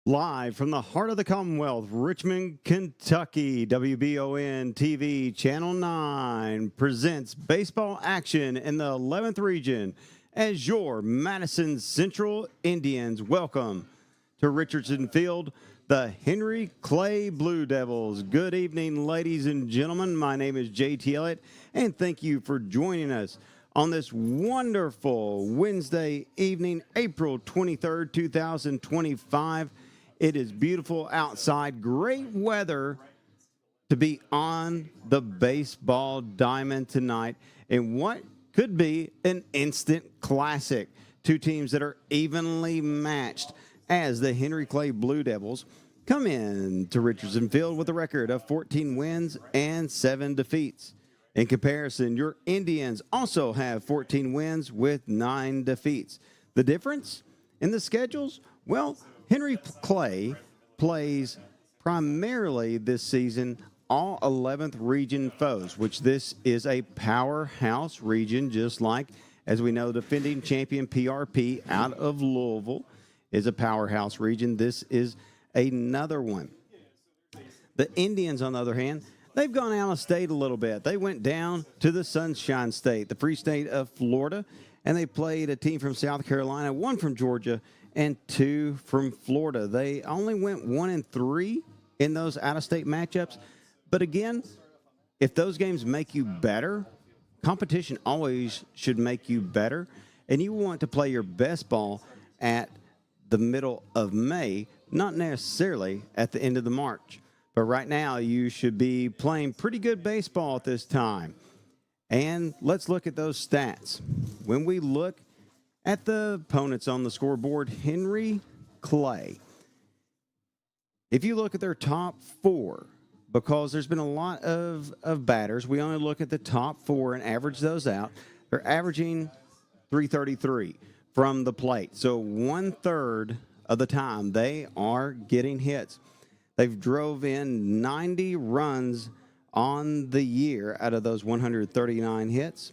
Live from the heart of the Commonwealth, Richmond, Kentucky, WBON TV Channel 9 presents baseball action in the 11th region as your Madison Central Indians welcome to Richardson Field the Henry Clay Blue Devils. Good evening, ladies and gentlemen. My name is JT Elliott, and thank you for joining us on this wonderful Wednesday evening, April 23rd, 2025. It is beautiful outside, great weather to be on the baseball diamond tonight in what could be an instant classic. Two teams that are evenly matched as the Henry Clay Blue Devils come in to Richardson Field with a record of 14 wins and 7 defeats. In comparison, your Indians also have 14 wins with 9 defeats. The difference in the schedules? Well, Henry Clay plays primarily this season all 11th region foes, which this is a powerhouse region, just like, as we know, defending champion PRP out of Louisville is a powerhouse region. This is another one. The Indians, on the other hand, they've gone out of state a little bit. They went down to the Sunshine State, the free state of Florida, and they played a team from South Carolina, one from Georgia, and 2 from Florida. They only went 1-3 in those out-of-state matchups. But again, if those games make you better, competition always should make you better, and you want to play your best ball at the middle of May, not necessarily at the end of the March. But right now, you should be playing pretty good baseball at this time. And let's look at those stats. When we look at the opponents on the scoreboard, Henry Clay, if you look at their top 4, because there's been a lot of batters, we only look at the top 4 and average those out. They're averaging .333 from the plate. So 1/3 of the time they are getting hits. They've drove in 90 runs on the year out of those 139 hits.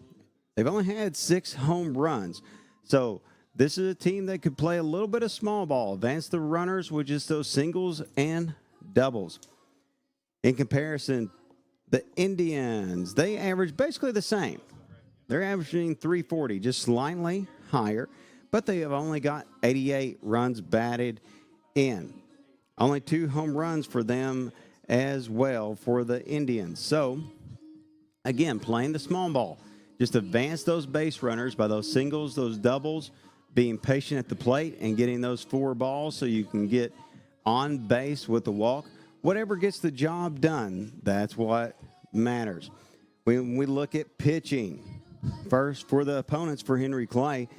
They've only had 6 home runs. So this is a team that could play a little bit of small ball, advance the runners with just those singles and doubles. In comparison, the Indians, they average basically the same. They're averaging .340, just slightly higher, but they have only got 88 runs batted in. Only 2 home runs for them as well for the Indians. So, again, playing the small ball. Just advance those base runners by those singles, those doubles, being patient at the plate and getting those 4 balls so you can get on base with the walk. Whatever gets the job done, that's what matters. When we look at pitching, first for the opponents for Henry Clay,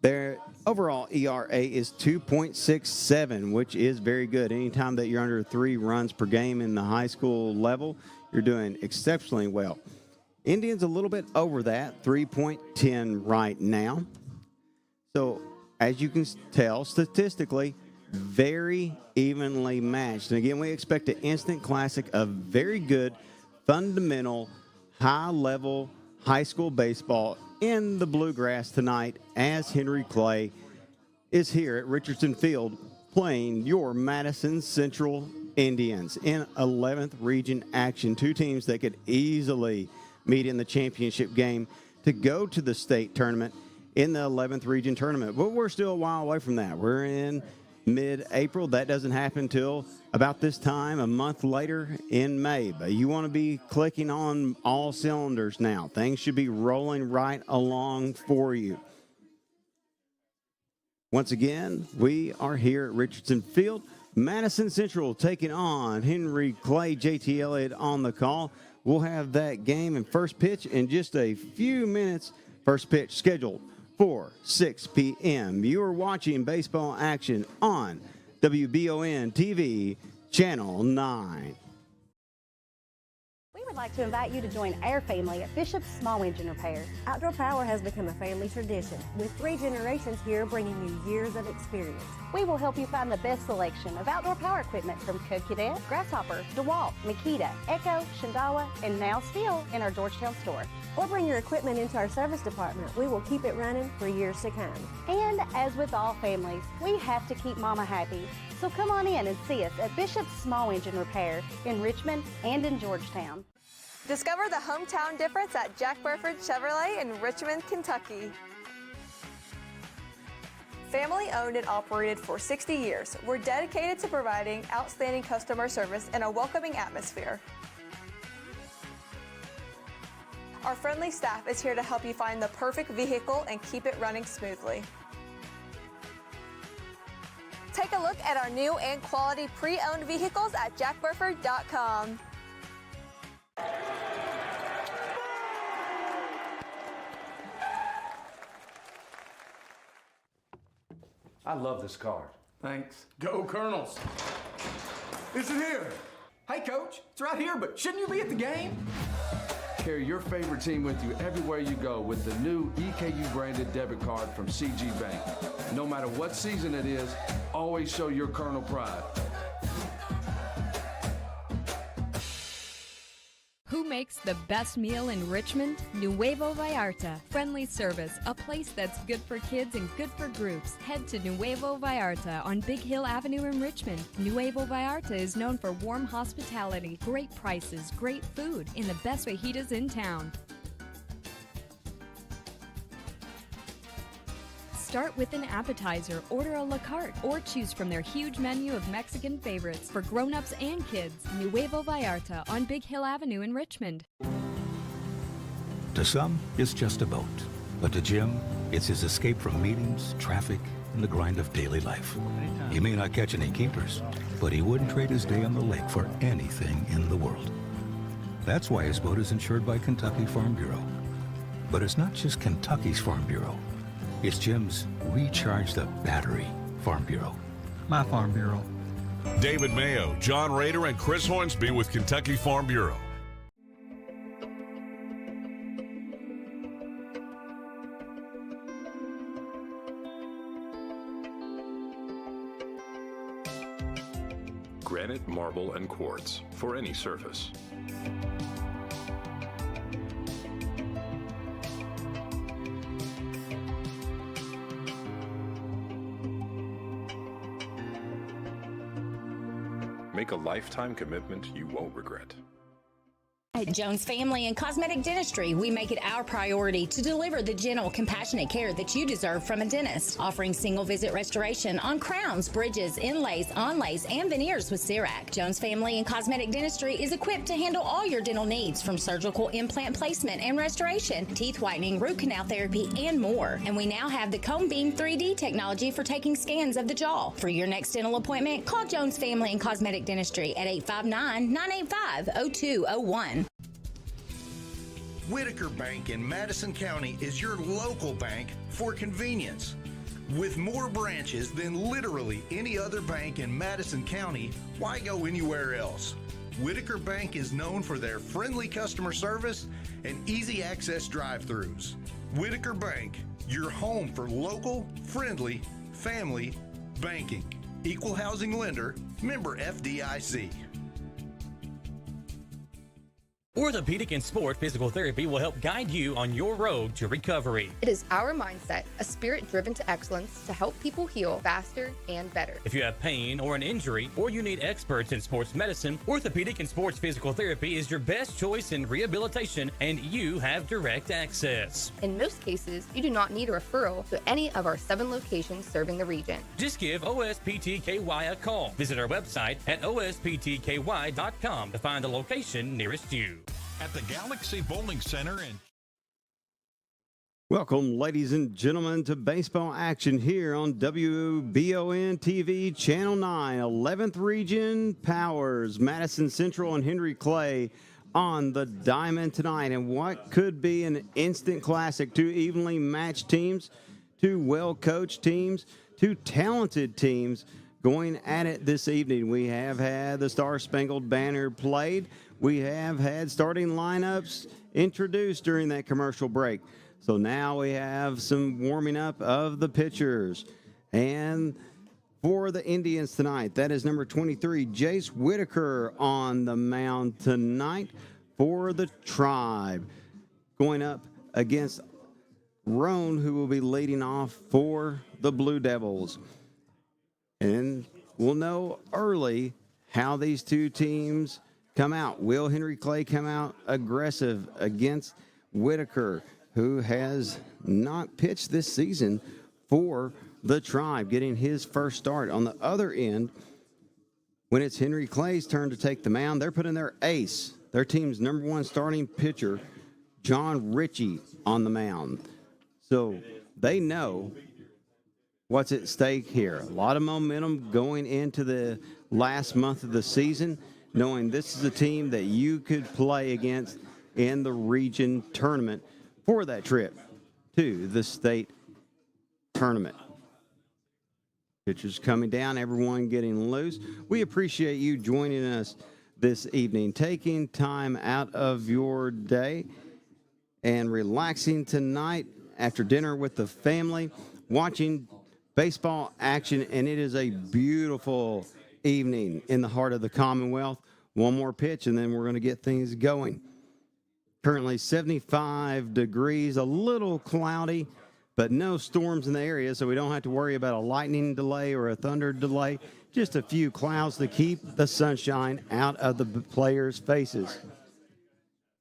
their overall ERA is 2.67, which is very good. Anytime that you're under 3 runs per game in the high school level, you're doing exceptionally well. Indians a little bit over that, 3.10 right now. So as you can tell, statistically, very evenly matched. And again, we expect an instant classic of very good, fundamental, high-level high school baseball in the Bluegrass tonight as Henry Clay is here at Richardson Field playing your Madison Central Indians in 11th region action. 2 teams that could easily meet in the championship game to go to the state tournament in the 11th region tournament. But we're still a while away from that. We're in mid-April. That doesn't happen till about this time, a month later in May. But you want to be clicking on all cylinders now. Things should be rolling right along for you. Once again, we are here at Richardson Field. Madison Central taking on Henry Clay. JT Elliott on the call. We'll have that game and first pitch in just a few minutes. First pitch scheduled for 6 p.m. You are watching baseball action on WBON TV Channel 9. We would like to invite you to join our family at Bishop's Small Engine Repair. Outdoor Power has become a family tradition, with 3 generations here bringing you years of experience. We will help you find the best selection of outdoor power equipment from Co-Cadet, Grasshopper, DeWalt, Makita, Echo, Shindawa, and now Steel in our Georgetown store. Or bring your equipment into our service department. We will keep it running for years to come. And as with all families, we have to keep Mama happy. So come on in and see us at Bishop's Small Engine Repair in Richmond and in Georgetown. Discover the hometown difference at Jack Burford Chevrolet in Richmond, Kentucky. Family owned and operated for 60 years, we're dedicated to providing outstanding customer service and a welcoming atmosphere. Our friendly staff is here to help you find the perfect vehicle and keep it running smoothly. Take a look at our new and quality pre-owned vehicles at jackburford.com. I love this card. Thanks. Go Colonels! Is it here? Hey, Coach, it's right here, but shouldn't you be at the game? Carry your favorite team with you everywhere you go with the new EKU branded debit card from CG Bank. No matter what season it is, always show your Colonel pride. Who makes the best meal in Richmond? Nuevo Vallarta. Friendly service, a place that's good for kids and good for groups. Head to Nuevo Vallarta on Big Hill Avenue in Richmond. Nuevo Vallarta is known for warm hospitality, great prices, great food, and the best fajitas in town. Start with an appetizer, order a la carte, or choose from their huge menu of Mexican favorites for grown-ups and kids. Nuevo Vallarta on Big Hill Avenue in Richmond. To some, it's just a boat. But to Jim, it's his escape from meetings, traffic, and the grind of daily life. He may not catch any keepers, but he wouldn't trade his day on the lake for anything in the world. That's why his boat is insured by Kentucky Farm Bureau. But it's not just Kentucky's Farm Bureau. It's Jim's Recharge the Battery Farm Bureau. My Farm Bureau. David Mayo, John Rader, and Chris Hornsby with Kentucky Farm Bureau. Granite, marble, and quartz for any surface. Make a lifetime commitment you won't regret. At Jones Family and Cosmetic Dentistry, we make it our priority to deliver the gentle, compassionate care that you deserve from a dentist. Offering single-visit restoration on crowns, bridges, inlays, onlays, and veneers with CERAC. Jones Family and Cosmetic Dentistry is equipped to handle all your dental needs, from surgical implant placement and restoration, teeth whitening, root canal therapy, and more. And we now have the Cone Beam 3D technology for taking scans of the jaw. For your next dental appointment, call Jones Family and Cosmetic Dentistry at 859-985-0201. Whitaker Bank in Madison County is your local bank for convenience. With more branches than literally any other bank in Madison County, why go anywhere else? Whitaker Bank is known for their friendly customer service and easy access drive-thrus. Whitaker Bank, your home for local, friendly, family banking. Equal housing lender, member FDIC. Orthopedic and Sport Physical Therapy will help guide you on your road to recovery. It is our mindset, a spirit driven to excellence, to help people heal faster and better. If you have pain or an injury, or you need experts in sports medicine, Orthopedic and Sports Physical Therapy is your best choice in rehabilitation, and you have direct access. In most cases, you do not need a referral to any of our 7 locations serving the region. Just give OSPTKY a call. Visit our website at osptky.com to find the location nearest you. At the Galaxy Bowling Center in... Welcome, ladies and gentlemen, to baseball action here on WBON TV, Channel 9, 11th Region Powers, Madison Central and Henry Clay on the diamond tonight. And what could be an instant classic, 2 evenly matched teams, 2 well-coached teams, 2 talented teams going at it this evening. We have had the Star-Spangled Banner played. We have had starting lineups introduced during that commercial break. So now we have some warming up of the pitchers. And for the Indians tonight. That is number 23, Jace Whitaker on the mound tonight for the Tribe. Going up against Roan, who will be leading off for the Blue Devils. And we'll know early how these two teams come out. Will Henry Clay come out aggressive against Whitaker, who has not pitched this season for the Tribe, getting his first start. On the other end, when it's Henry Clay's turn to take the mound, they're putting their ace, their team's number one starting pitcher, John Ritchie, on the mound. So they know what's at stake here. A lot of momentum going into the last month of the season, knowing this is a team that you could play against in the region tournament for that trip to the state tournament. Pitchers coming down, everyone getting loose. We appreciate you joining us this evening, taking time out of your day and relaxing tonight after dinner with the family, watching baseball action, and it is a beautiful evening in the heart of the Commonwealth. One more pitch, and then we're going to get things going. Currently 75 degrees, a little cloudy, but no storms in the area, so we don't have to worry about a lightning delay or a thunder delay. Just a few clouds to keep the sunshine out of the players' faces.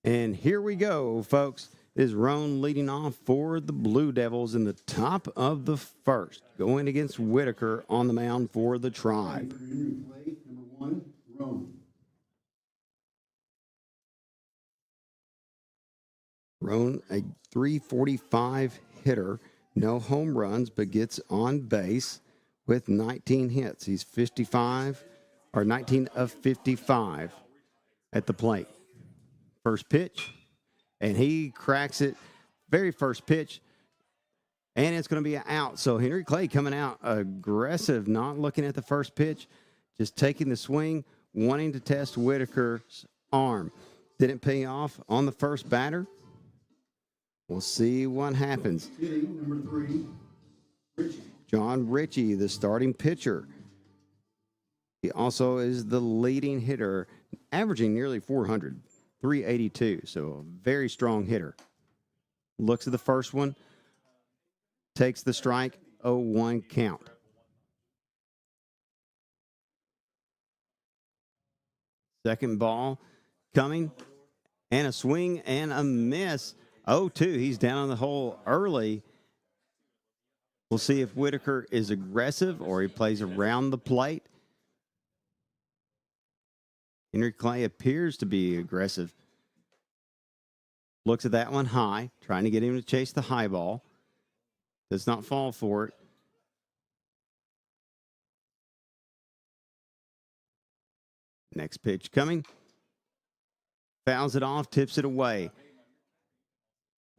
And here we go, folks. Is Roan leading off for the Blue Devils in the top of the first, going against Whitaker on the mound for the Tribe. Number 1, Roan. Roan, a .345 hitter, no home runs, but gets on base with 19 hits. He's 19 of 55 at the plate. First pitch, and he cracks it. Very first pitch, and it's going to be an out. So Henry Clay coming out aggressive, not looking at the first pitch, just taking the swing, wanting to test Whitaker's arm. Didn't pay off on the first batter. We'll see what happens. Number 3, Ritchie. John Ritchie, the starting pitcher. He also is the leading hitter, averaging nearly 400, 382. So a very strong hitter. Looks at the first one, takes the strike, 0-1 count. Second ball coming, and a swing and a miss. 0-2. He's down on the hole early. We'll see if Whitaker is aggressive or he plays around the plate. Henry Clay appears to be aggressive. Looks at that one high, trying to get him to chase the high ball. Does not fall for it. Next pitch coming. Fouls it off, tips it away.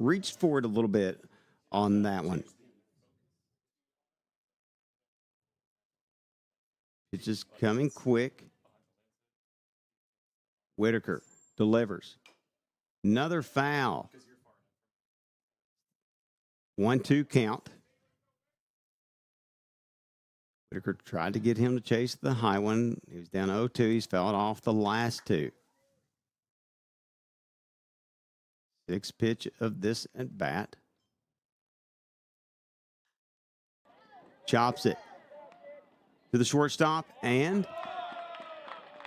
Reached for it a little bit on that one. It's just coming quick. Whitaker delivers. Another foul. 1-2 count. Whitaker tried to get him to chase the high one. He was down 0-2. He's fouled off the last two. Sixth pitch of this at bat. Chops it to the shortstop, and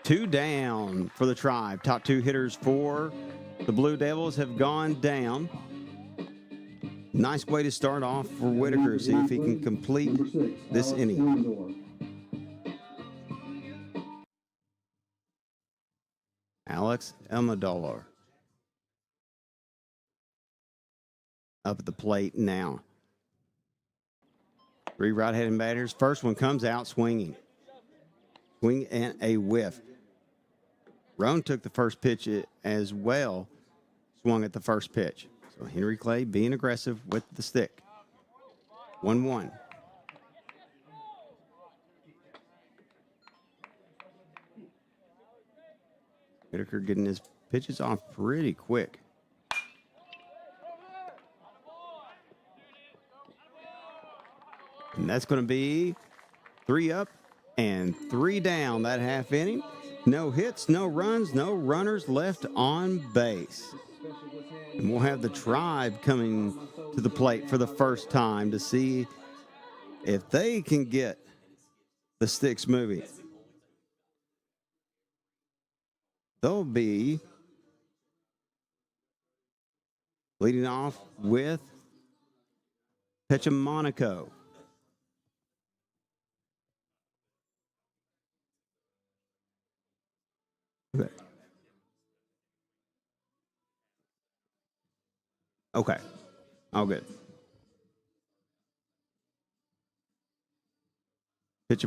2 down for the Tribe. Top 2 hitters for the Blue Devils have gone down. Nice way to start off for Whitaker. See if he can complete this inning. Alex Elmador up at the plate now. 3 right-handed batters. First one comes out swinging. Swing and a whiff. Roan took the first pitch as well. Swung at the first pitch. So Henry Clay being aggressive with the stick. 1-1. Whitaker getting his pitches off pretty quick. And that's going to be 3 up and 3 down that half inning. No hits, no runs, no runners left on base. And we'll have the Tribe coming to the plate for the first time to see if they can get the sticks moving. They'll be leading off with Monaco. Okay. All good.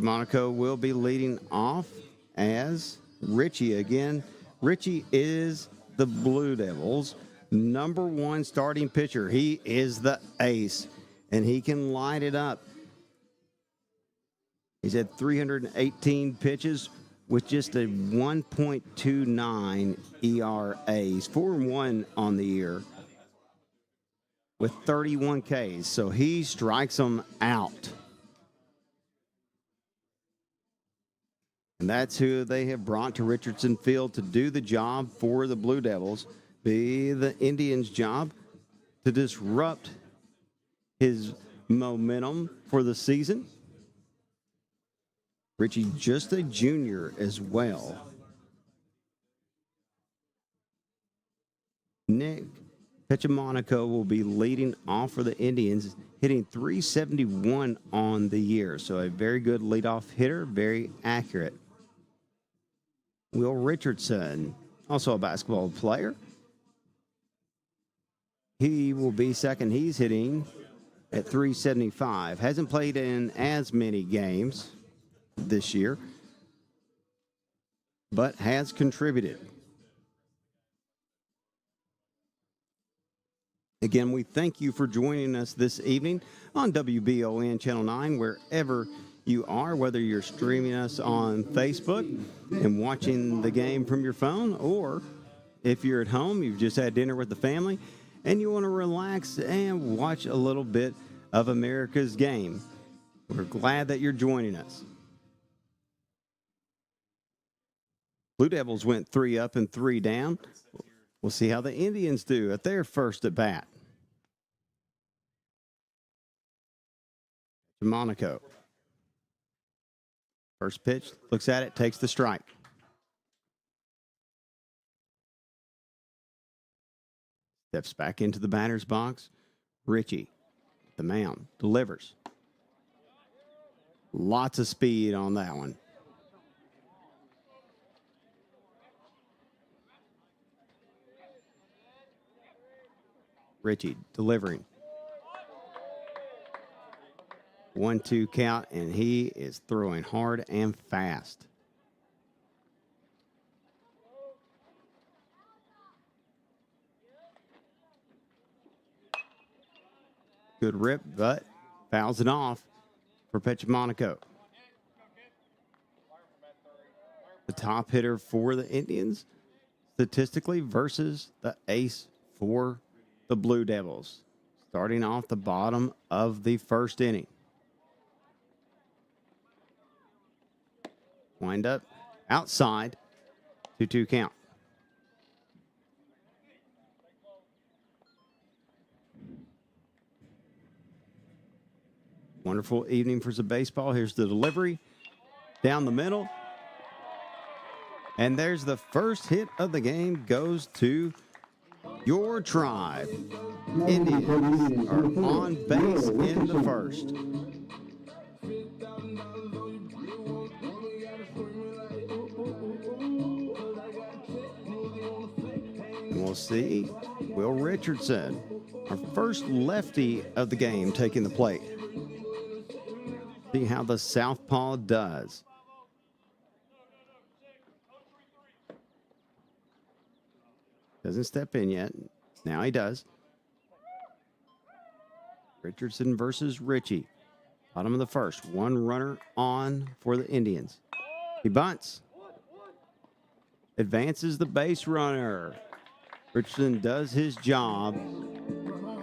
Monaco will be leading off as Richie again. Richie is the Blue Devils' #1 starting pitcher. He is the ace, and he can light it up. He's had 318 pitches with just a 1.29 ERA. He's 4-1 on the year with 31 Ks, so he strikes them out. And that's who they have brought to Richardson Field to do the job for the Blue Devils. Be the Indians' job to disrupt his momentum for the season. Richie, just a junior as well. Nick Monaco will be leading off for the Indians, hitting .371 on the year. So a very good leadoff hitter, very accurate. Will Richardson, also a basketball player. He will be second. He's hitting at .375. Hasn't played in as many games this year, but has contributed. Again, we thank you for joining us this evening on WBON Channel 9, wherever you are, whether you're streaming us on Facebook and watching the game from your phone, or if you're at home, you've just had dinner with the family, and you want to relax and watch a little bit of America's game. We're glad that you're joining us. Blue Devils went 3 up and 3 down. We'll see how the Indians do at their first at bat. Monaco. First pitch, looks at it, takes the strike. Steps back into the batter's box. Richie, the mound, delivers. Lots of speed on that one. Richie delivering. 1-2 count, and he is throwing hard and fast. Good rip, but fouls it off for Monaco. The top hitter for the Indians, statistically, versus the ace for the Blue Devils. Starting off the bottom of the first inning. Wind up outside, 2-2 count. Wonderful evening for some baseball. Here's the delivery down the middle. And there's the first hit of the game, goes to your Tribe. Indians are on base in the first. And we'll see Will Richardson, our first lefty of the game, taking the plate. See how the southpaw does. Doesn't step in yet. Now he does. Richardson versus Richie. Bottom of the first. One runner on for the Indians. He bunts. Advances the base runner. Richardson does his job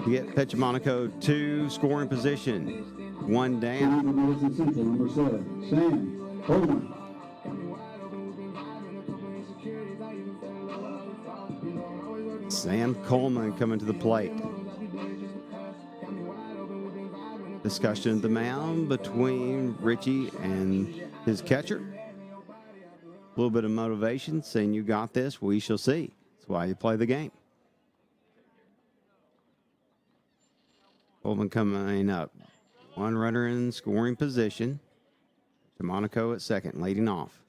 to get Monaco to scoring position. One down. Madison Central, number 7, Sam Coleman. Sam Coleman coming to the plate. Discussion of the mound between Richie and his catcher. A little bit of motivation, saying you got this, we shall see. That's why you play the game. Coleman coming up. One runner in scoring position. DeMonico at second, leading off.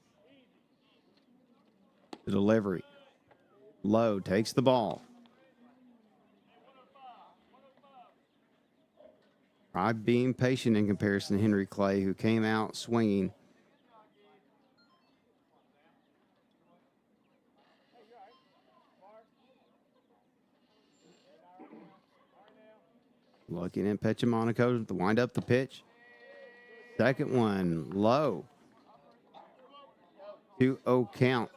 The delivery. Lowe takes the ball. Try being patient in comparison to Henry Clay, who came out swinging. Looking at Pechamonico to wind up the pitch. Second one, low. 2-0 count.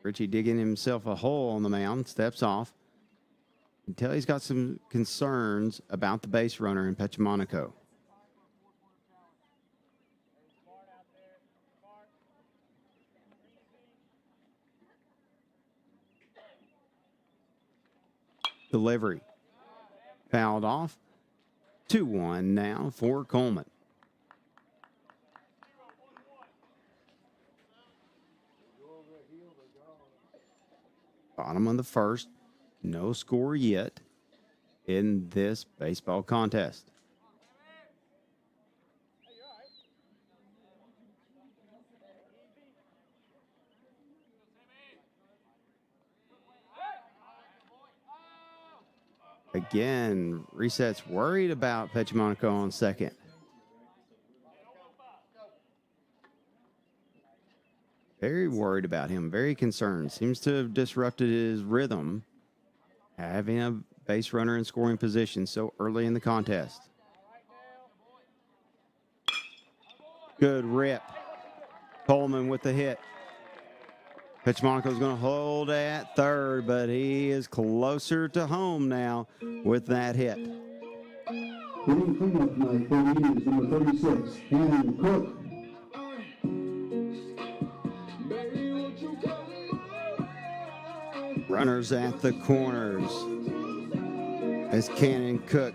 Richie digging himself a hole on the mound, steps off. You can tell he's got some concerns about the base runner in Pechamonico. Delivery. Fouled off. 2-1 now for Coleman. Bottom of the first. No score yet in this baseball contest. Again, Reset's worried about Pechamonico on second. Very worried about him, very concerned. Seems to have disrupted his rhythm, having a base runner in scoring position so early in the contest. Good rip. Coleman with the hit. Pechamonico's going to hold at third, but he is closer to home now with that hit. Hitting cleanup tonight for the Indians, number 36, Hannon Cook. Runners at the corners as Cannon Cook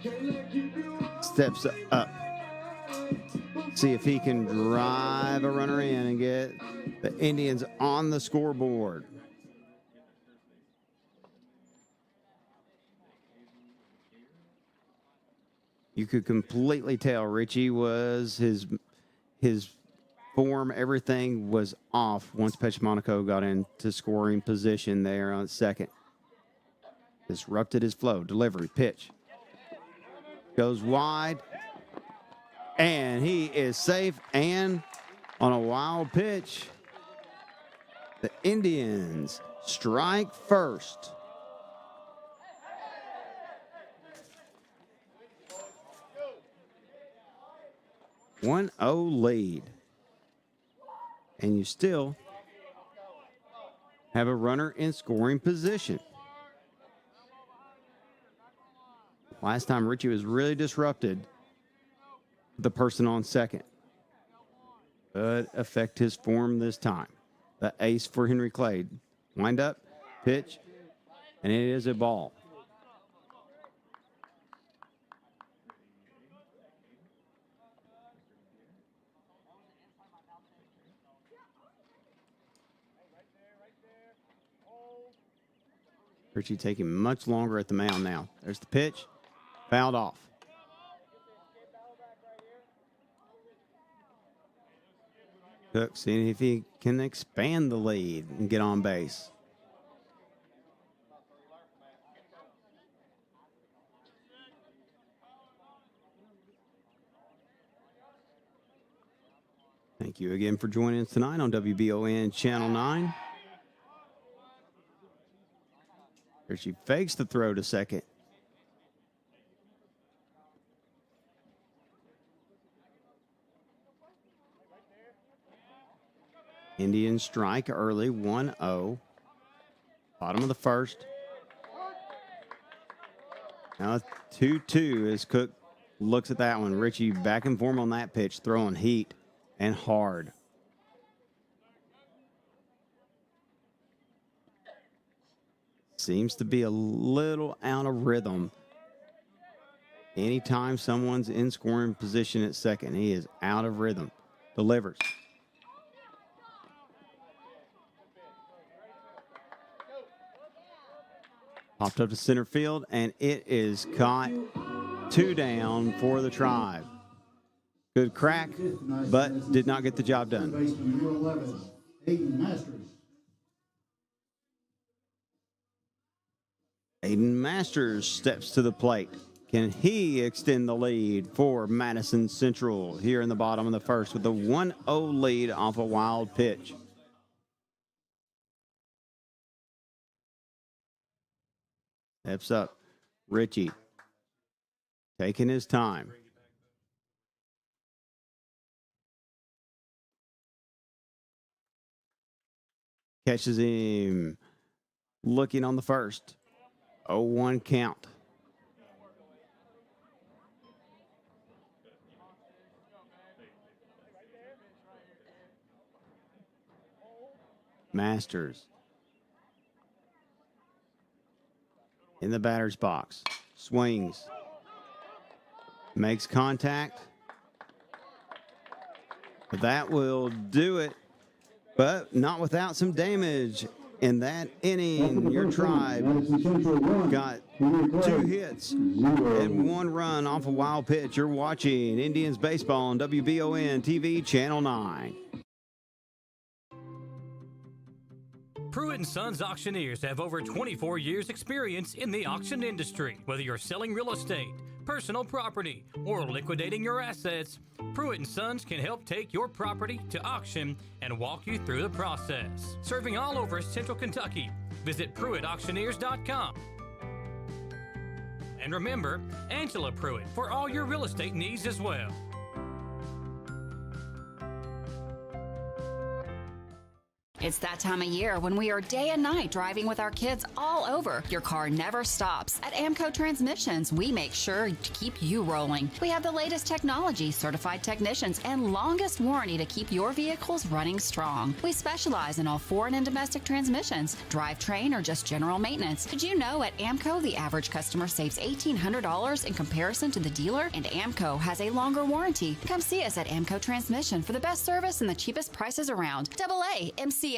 steps up. See if he can drive a runner in and get the Indians on the scoreboard. You could completely tell Richie was his form, everything was off once Pechamonico got into scoring position there on second. Disrupted his flow. Delivery, pitch. Goes wide. And he is safe, and on a wild pitch, the Indians strike first. One 1-0 lead. And you still have a runner in scoring position. Last time Richie was really disrupted, the person on second. Could affect his form this time. The ace for Henry Clay. Wind up, pitch, and it is a ball. Richie taking much longer at the mound now. There's the pitch. Fouled off. Cook seeing if he can expand the lead and get on base. Thank you again for joining us tonight on WBON Channel 9. Here she fakes the throw to second. Indians strike early, 1-0. Bottom of the first. Now 2-2 as Cook looks at that one. Richie back in form on that pitch, throwing heat and hard. Seems to be a little out of rhythm. Anytime someone's in scoring position at second, he is out of rhythm. Delivers. Popped up to center field, and it is caught. 2 down for the Tribe. Good crack, but did not get the job done. Aiden Masters steps to the plate. Can he extend the lead for Madison Central here in the bottom of the first with a 1-0 lead off a wild pitch? Steps up. Richie taking his time. Catches him looking on the first. 0-1 count. Masters in the batter's box. Swings. Makes contact. That will do it, but not without some damage. In that inning, your Tribe got 2 hits and 1 run off a wild pitch. You're watching Indians baseball on WBON TV Channel 9. Pruitt & Sons Auctioneers have over 24 years experience in the auction industry. Whether you're selling real estate, personal property, or liquidating your assets, Pruitt & Sons can help take your property to auction and walk you through the process. Serving all over Central Kentucky, visit PruittAuctioneers.com. And remember, Angela Pruitt for all your real estate needs as well. It's that time of year when we are day and night driving with our kids all over. Your car never stops. At AMCO Transmissions, we make sure to keep you rolling. We have the latest technology, certified technicians, and longest warranty to keep your vehicles running strong. We specialize in all foreign and domestic transmissions, drivetrain, or just general maintenance. Did you know at AMCO the average customer saves $1,800 in comparison to the dealer? And AMCO has a longer warranty. Come see us at AMCO Transmission for the best service and the cheapest prices around. AA MCO.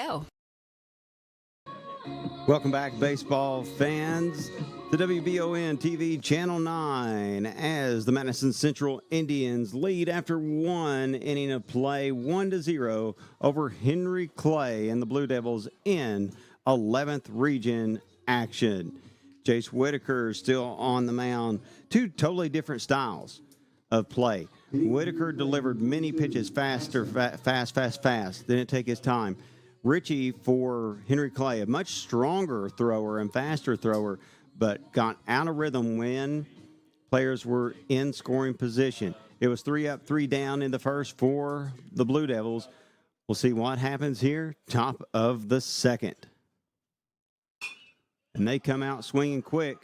Welcome back, baseball fans, to WBON TV Channel 9 as the Madison Central Indians lead after 1 inning of play, 1-0 over Henry Clay and the Blue Devils in 11th region action. Jace Whitaker still on the mound. 2 totally different styles of play. Whitaker delivered many pitches fast. Didn't take his time. Richie for Henry Clay, a much stronger thrower and faster thrower, but got out of rhythm when players were in scoring position. It was 3 up, 3 down in the first for the Blue Devils. We'll see what happens here, top of the second. And they come out swinging quick.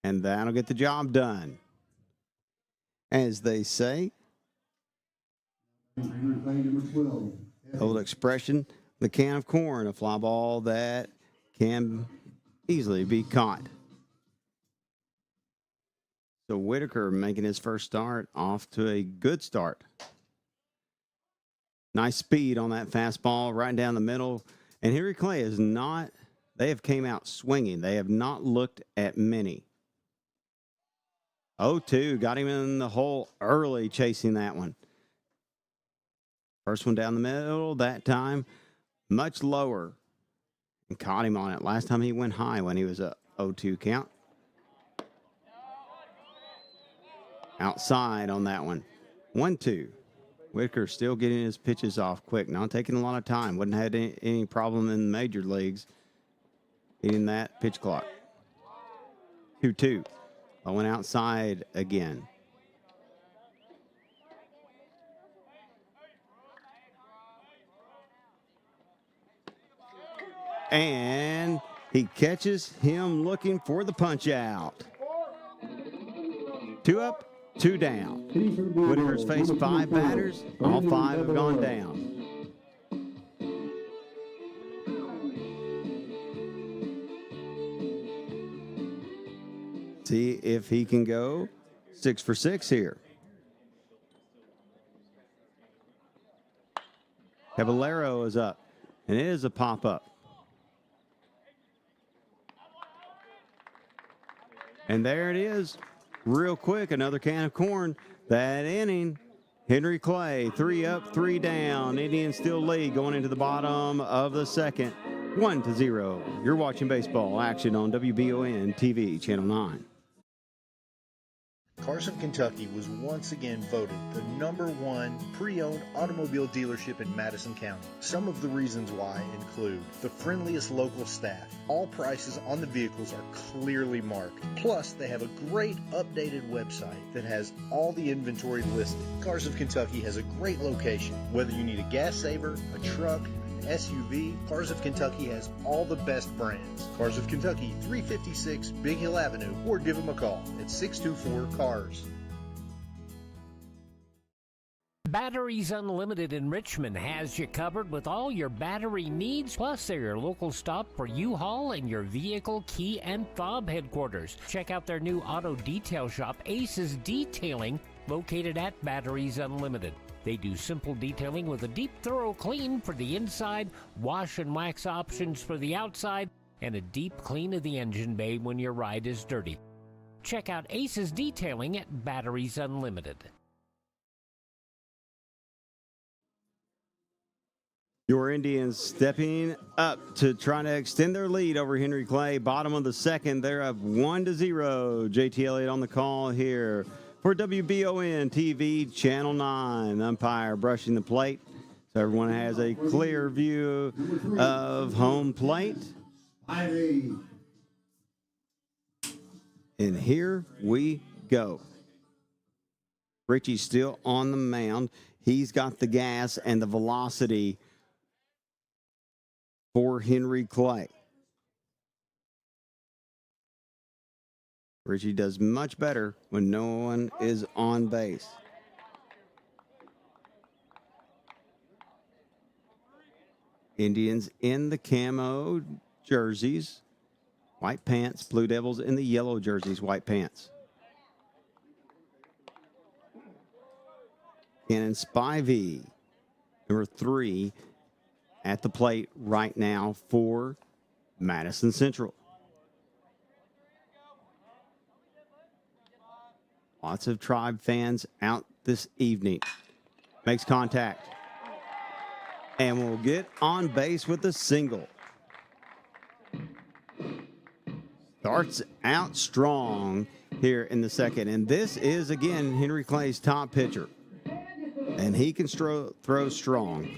And that'll get the job done. As they say, old expression, the can of corn, a fly ball that can easily be caught. So Whitaker making his first start off to a good start. Nice speed on that fastball right down the middle. And Henry Clay is not, they have came out swinging. They have not looked at many. 0-2, got him in the hole early chasing that one. First one down the middle, that time much lower, and caught him on it. Last time he went high when he was a 0-2 count. Outside on that one. 1-2. Whitaker still getting his pitches off quick, not taking a lot of time. Wouldn't have had any problem in the major leagues hitting that pitch clock. 2-2. I went outside again. and he catches him looking for the punch out. 2 up, 2 down. Whitaker's faced 5 batters. All 5 have gone down. See if he can go 6 for 6 here. Caballero is up, and it is a pop-up. And there it is. Real quick, another can of corn. That inning, Henry Clay, 3 up, 3 down. Indians still lead going into the bottom of the second, 1-0. You're watching baseball action on WBON TV, Channel 9. Cars of Kentucky was once again voted the #1 pre-owned automobile dealership in Madison County. Some of the reasons why include the friendliest local staff. All prices on the vehicles are clearly marked. Plus, they have a great updated website that has all the inventory listed. Cars of Kentucky has a great location. Whether you need a gas saver, a truck, SUV, Cars of Kentucky has all the best brands. Cars of Kentucky, 356 Big Hill Avenue, or give them a call at 624-CARS. Batteries Unlimited in Richmond has you covered with all your battery needs, plus they're your local stop for U-Haul and your vehicle key and fob headquarters. Check out their new auto detail shop, Aces Detailing, located at Batteries Unlimited. They do simple detailing with a deep, thorough clean for the inside, wash and wax options for the outside, and a deep clean of the engine bay when your ride is dirty. Check out Aces Detailing at Batteries Unlimited. Your Indians stepping up to try to extend their lead over Henry Clay. Bottom of the second, they're up 1-0. JT Elliott on the call here for WBON TV Channel 9. Umpire brushing the plate so everyone has a clear view of home plate. And here we go. Richie's still on the mound. He's got the gas and the velocity for Henry Clay. Richie does much better when no one is on base. Indians in the camo jerseys, white pants. Blue Devils in the yellow jerseys, white pants. Cannon Spivey, number 3, at the plate right now for Madison Central. Lots of Tribe fans out this evening. Makes contact. And will get on base with a single. Starts out strong here in the second. And this is, again, Henry Clay's top pitcher. And he can throw strong.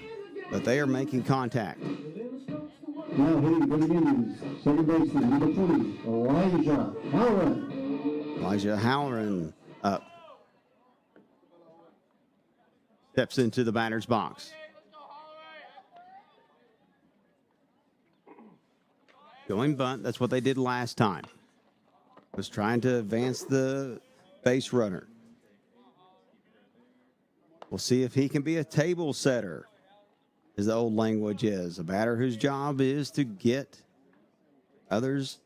But they are making contact. Now hitting for the Indians, second baseman, number 20, Elijah Halloran. Elijah Halloran up. Steps into the batter's box. Going bunt. That's what they did last time. Was trying to advance the base runner. We'll see if he can be a table setter, as the old language is. A batter whose job is to get others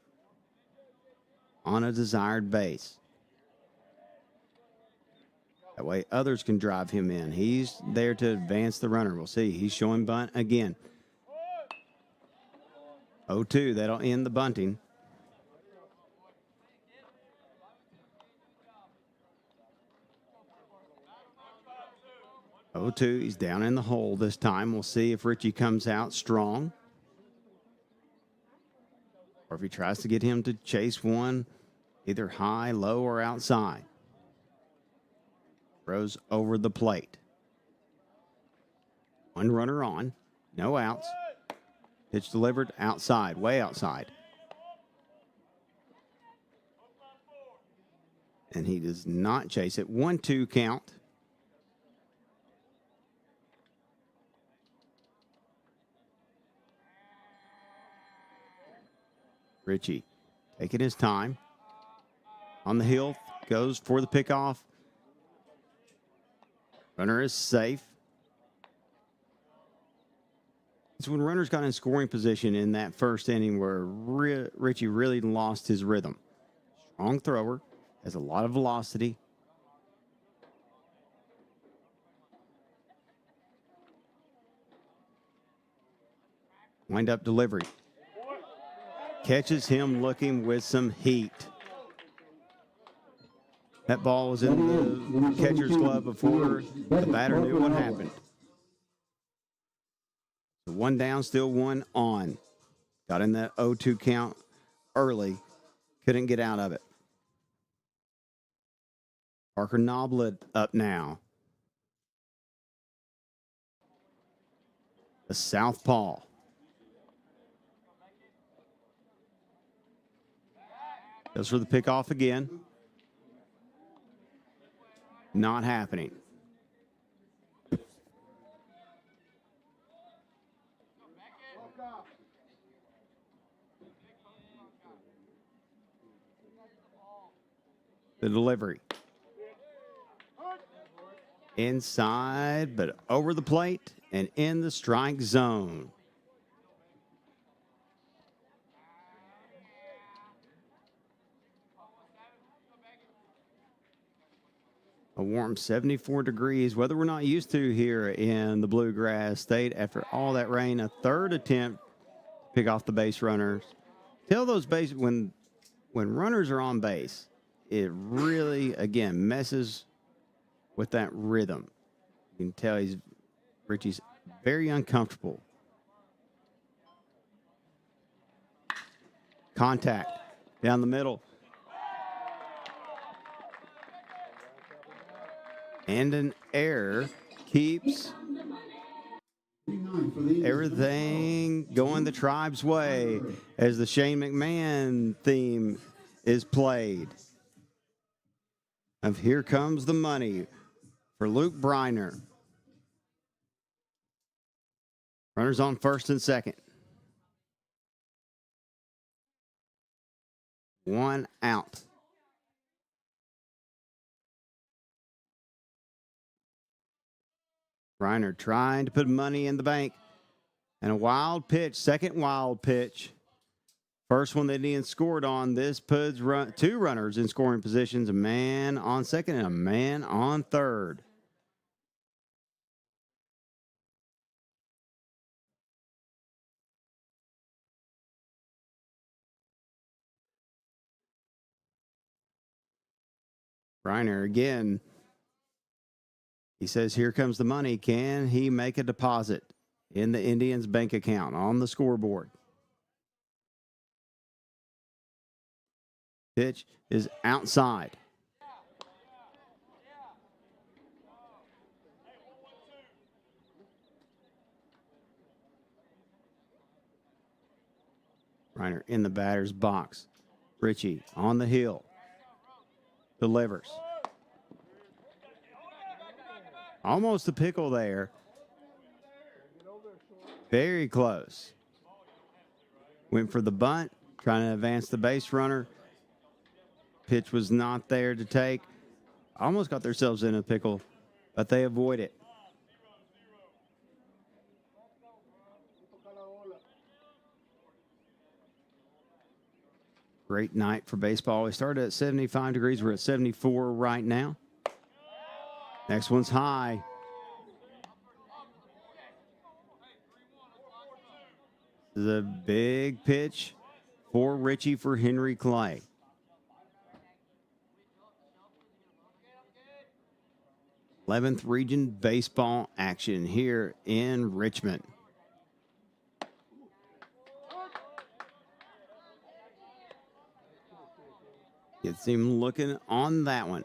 on a desired base. That way others can drive him in. He's there to advance the runner. We'll see. He's showing bunt again. 0-2. That'll end the bunting. He's down in the hole this time. We'll see if Richie comes out strong, or if he tries to get him to chase one either high, low, or outside. Throws over the plate. One runner on, no outs. Pitch delivered outside, way outside. And he does not chase it. 1-2 count. Ritchie taking his time. On the hill, goes for the pickoff. Runner is safe. It's when runners got in scoring position in that first inning where Ritchie really lost his rhythm. Strong thrower, has a lot of velocity. Wind up delivery. Catches him looking with some heat. That ball was in the catcher's glove before the batter knew what happened. So one down, still one on. Got in that 0-2 count early. Couldn't get out of it. Parker Noblet up now. The southpaw. Goes for the pickoff again. Not happening. The delivery. Inside, but over the plate and in the strike zone. A warm 74 degrees, weather we're not used to here in the Bluegrass State after all that rain. A third attempt to pick off the base runners. Tell those base, when runners are on base, it really, again, messes with that rhythm. You can tell Ritchie's very uncomfortable. Contact down the middle. And an error keeps everything going the Tribe's way as the Shane McMahon theme is played. Of Here Comes the Money for Luke Briner. Runners on first and second. One out. Briner trying to put money in the bank. And a wild pitch, second wild pitch. First one that Indians scored on. This puts two runners in scoring positions, a man on second and a man on third. Briner again. He says, here comes the money. Can he make a deposit in the Indians' bank account on the scoreboard? Pitch is outside. Briner in the batter's box. Ritchie on the hill. Delivers. Almost a pickle there. Very close. Went for the bunt, trying to advance the base runner. Pitch was not there to take. Almost got themselves in a pickle, but they avoid it. Great night for baseball. We started at 75 degrees. We're at 74 right now. Next one's high. This is a big pitch for Ritchie for Henry Clay. '11th Region baseball action here in Richmond. Gets him looking on that one.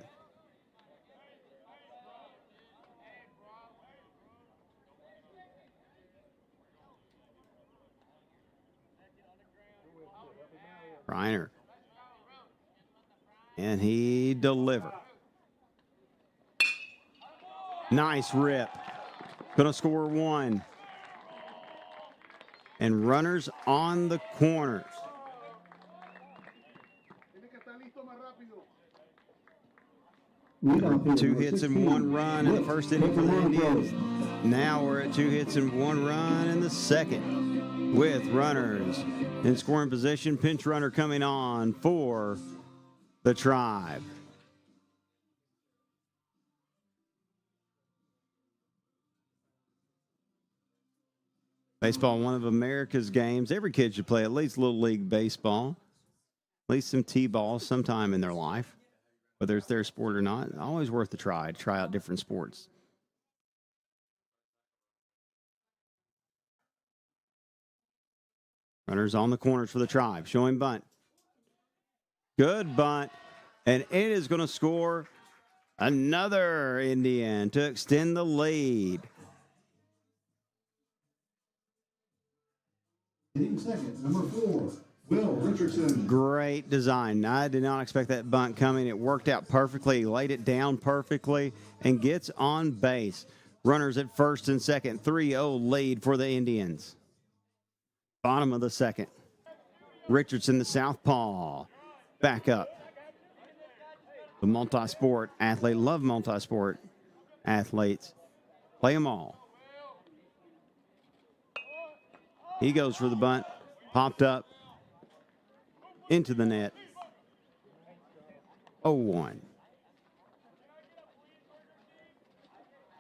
Briner. And he delivered. Nice rip. Gonna score one. And runners on the corners. 2 hits and 1 run in the first inning for the Indians. Now we're at 2 hits and 1 run in the second with runners in scoring position. Pinch runner coming on for the Tribe. Baseball, one of America's games. Every kid should play at least Little League Baseball, at least some T-ball sometime in their life, whether it's their sport or not. Always worth a try to try out different sports. Runners on the corners for the Tribe, showing bunt. Good bunt, and it is going to score another Indian to extend the lead. Second, number 4, Will Richardson. Great design. I did not expect that bunt coming. It worked out perfectly. He laid it down perfectly and gets on base. Runners at first and second. 3-0 lead for the Indians. Bottom of the second. Richardson, the southpaw. Back up. The multi-sport athlete. Love multi-sport athletes. Play them all. He goes for the bunt. Popped up. Into the net. 0-1.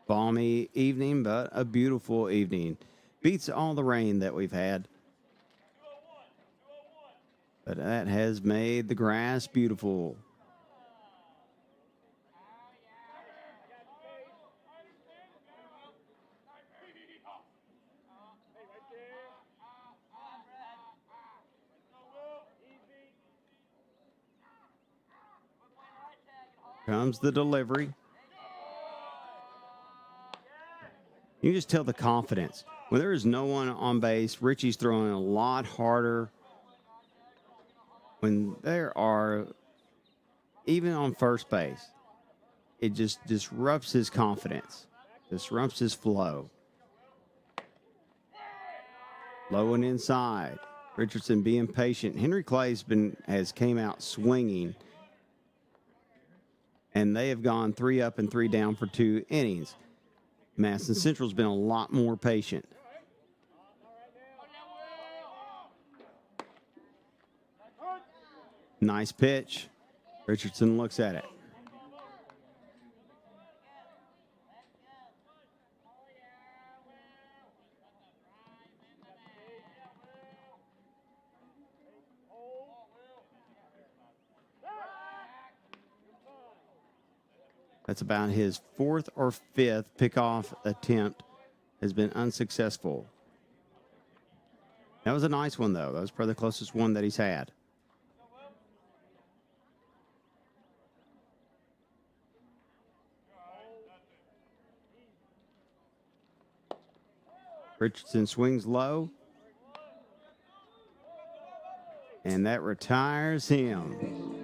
Balmy evening, but a beautiful evening. Beats all the rain that we've had. But that has made the grass beautiful. Comes the delivery. You can just tell the confidence. When there is no one on base, Richie's throwing a lot harder. When there are, even on first base, it just disrupts his confidence, disrupts his flow. Low and inside. Richardson being patient. Henry Clay's has came out swinging. And they have gone 3 up and 3 down for 2 innings. Madison Central's been a lot more patient. Nice pitch. Richardson looks at it. That's about his 4th or 5th pickoff attempt. Has been unsuccessful. That was a nice one, though. That was probably the closest one that he's had. Richardson swings low. And that retires him.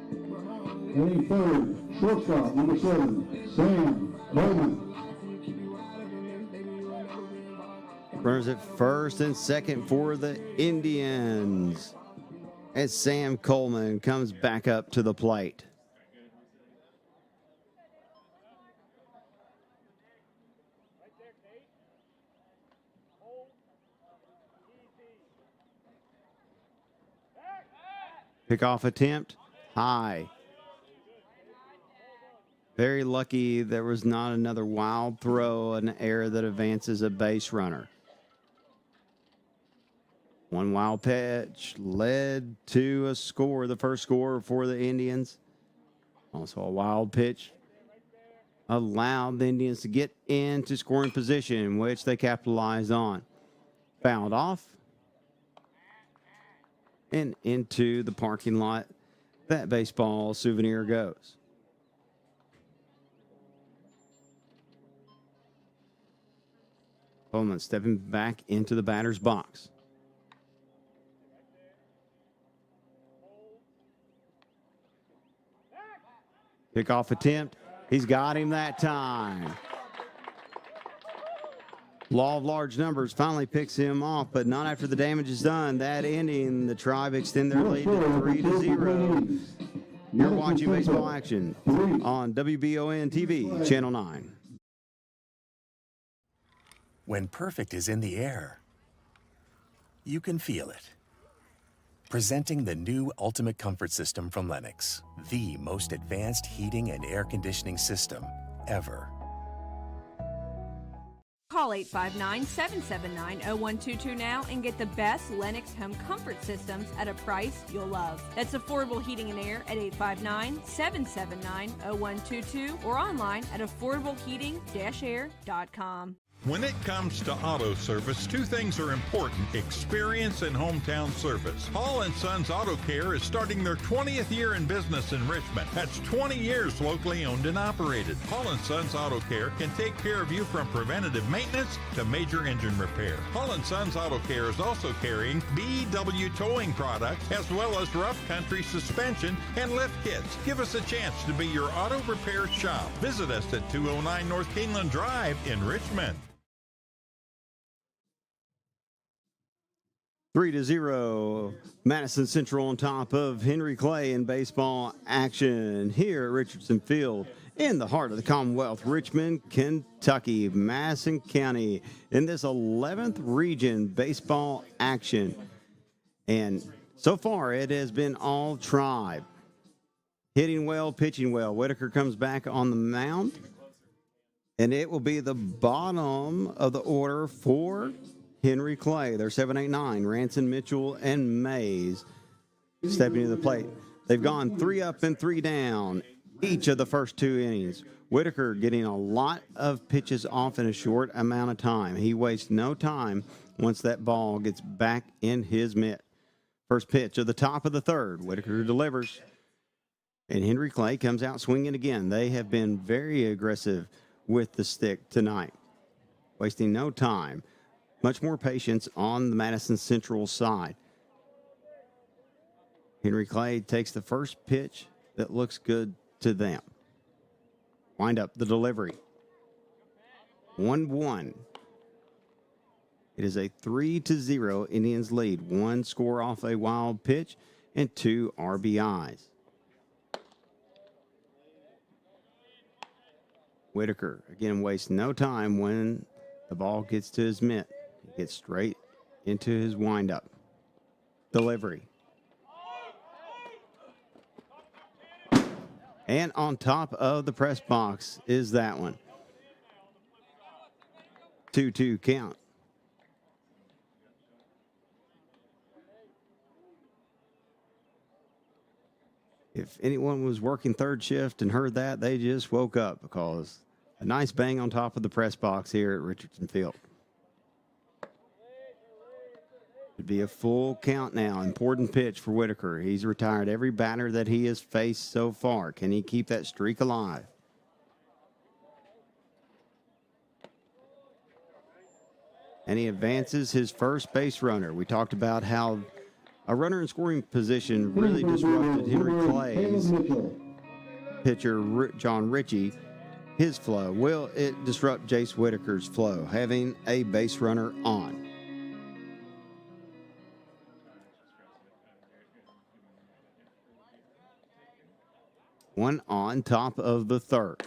Hitting third, shortstop, number 7, Sam Coleman. Runners at first and second for the Indians as Sam Coleman comes back up to the plate. Pickoff attempt, high. Very lucky there was not another wild throw, an error that advances a base runner. One wild pitch led to a score, the first score for the Indians. Also a wild pitch allowed the Indians to get into scoring position, which they capitalized on. Fouled off and into the parking lot. That baseball souvenir goes. Coleman stepping back into the batter's box. Pickoff attempt. He's got him that time. Law of large numbers finally picks him off, but not after the damage is done. That inning, the Tribe extend their lead to 3-0. You're watching Baseball Action on WBON TV, Channel 9. When perfect is in the air, you can feel it. Presenting the new Ultimate Comfort System from Lennox, the most advanced heating and air conditioning system ever. Call 859-779-0122 now and get the best Lennox home comfort systems at a price you'll love. That's affordable heating and air at 859-779-0122 or online at affordableheating-air.com. When it comes to auto service, two things are important: experience and hometown service. Hall & Sons Auto Care is starting their 20th year in business in Richmond. That's 20 years locally owned and operated. Hall & Sons Auto Care can take care of you from preventative maintenance to major engine repair. Hall & Sons Auto Care is also carrying BW towing products as well as rough country suspension and lift kits. Give us a chance to be your auto repair shop. Visit us at 209 North Keeneland Drive in Richmond. 3-0, Madison Central on top of Henry Clay in baseball action here at Richardson Field in the heart of the Commonwealth, Richmond, Kentucky, Madison County in this 11th region baseball action. And so far it has been all Tribe. Hitting well, pitching well. Whitaker comes back on the mound, and it will be the bottom of the order for Henry Clay. They're 7, 8, 9. Ranson, Mitchell, and Mays stepping to the plate. They've gone 3 up and 3 down each of the first 2 innings. Whitaker getting a lot of pitches off in a short amount of time. He wastes no time once that ball gets back in his mitt. First pitch of the top of the third. Whitaker delivers, and Henry Clay comes out swinging again. They have been very aggressive with the stick tonight, wasting no time. Much more patience on the Madison Central side. Henry Clay takes the first pitch that looks good to them. Wind up the delivery. 1-1. It is a 3-0 Indians lead. 1 score off a wild pitch and 2 RBIs. Whitaker again wastes no time when the ball gets to his mitt. Gets straight into his windup. Delivery. And on top of the press box is that one. 2-2 count. If anyone was working third shift and heard that, they just woke up, because a nice bang on top of the press box here at Richardson Field. It'd be a full count now. Important pitch for Whitaker. He's retired every batter that he has faced so far. Can he keep that streak alive? And he advances his first base runner. We talked about how a runner in scoring position really disrupted Henry Clay's pitcher, John Ritchie, his flow. Will it disrupt Jace Whitaker's flow, having a base runner on? One on top of the third.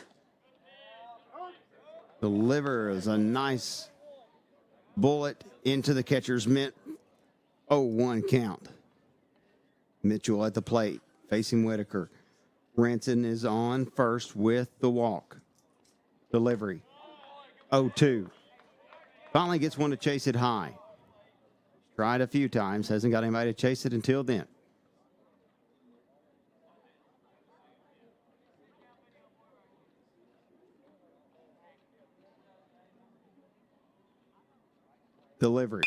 Delivers a nice bullet into the catcher's mitt. 0-1 count. Mitchell at the plate facing Whitaker. Ranson is on first with the walk. Delivery. 0-2. Finally gets one to chase it high. Tried a few times. Hasn't got anybody to chase it until then. Delivery.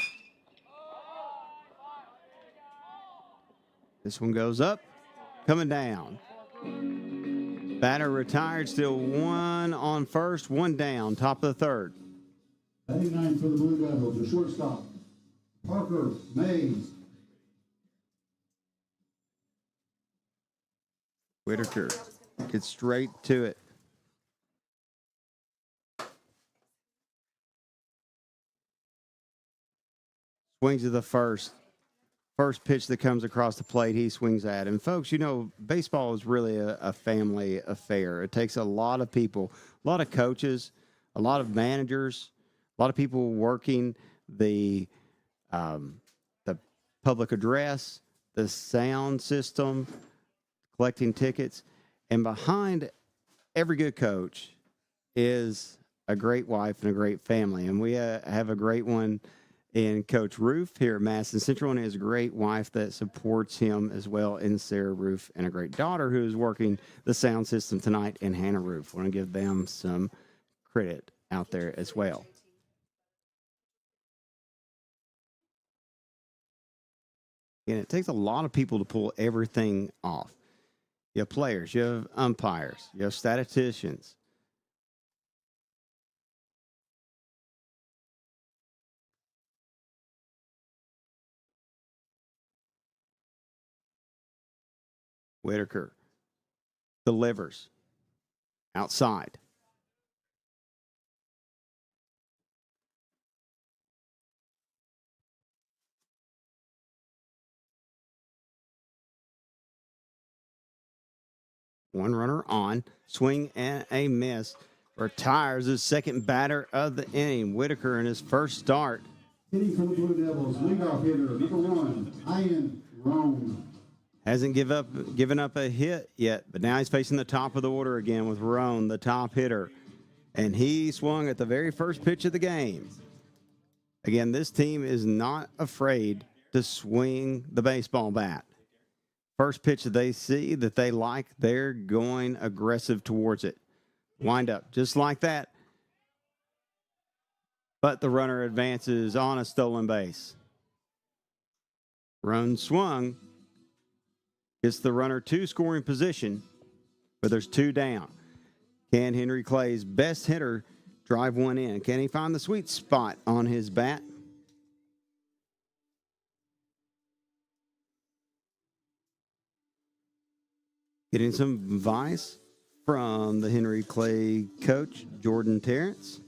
This one goes up, coming down. Batter retired, still 1 on first, 1 down, top of the third. 89 for the Blue Devils, the shortstop, Parker Mays. Whitaker gets straight to it. Swings to the first. First pitch that comes across the plate, he swings at. And, folks, you know, baseball is really a family affair. It takes a lot of people, a lot of coaches, a lot of managers, a lot of people working the public address, the sound system, collecting tickets. And behind every good coach is a great wife and a great family. And we have a great one in Coach Roof here at Madison Central, and his great wife that supports him as well in Sarah Roof, and a great daughter who is working the sound system tonight in Hannah Roof. I want to give them some credit out there as well. And it takes a lot of people to pull everything off. You have players, you have umpires, you have statisticians. Whitaker delivers outside. One runner on, swing and a miss. Retires his second batter of the inning. Whitaker in his first start. Hitting for the Blue Devils, leadoff hitter, number 1, Ian Roan. Hasn't given up a hit yet, but now he's facing the top of the order again with Roan, the top hitter. And he swung at the very first pitch of the game. Again, this team is not afraid to swing the baseball bat. First pitch that they see that they like, they're going aggressive towards it. Wind up just like that. But the runner advances on a stolen base. Roan swung. It's the runner to scoring position, but there's 2 down. Can Henry Clay's best hitter drive one in? Can he find the sweet spot on his bat? Getting some advice from the Henry Clay coach, Jordan Terrence.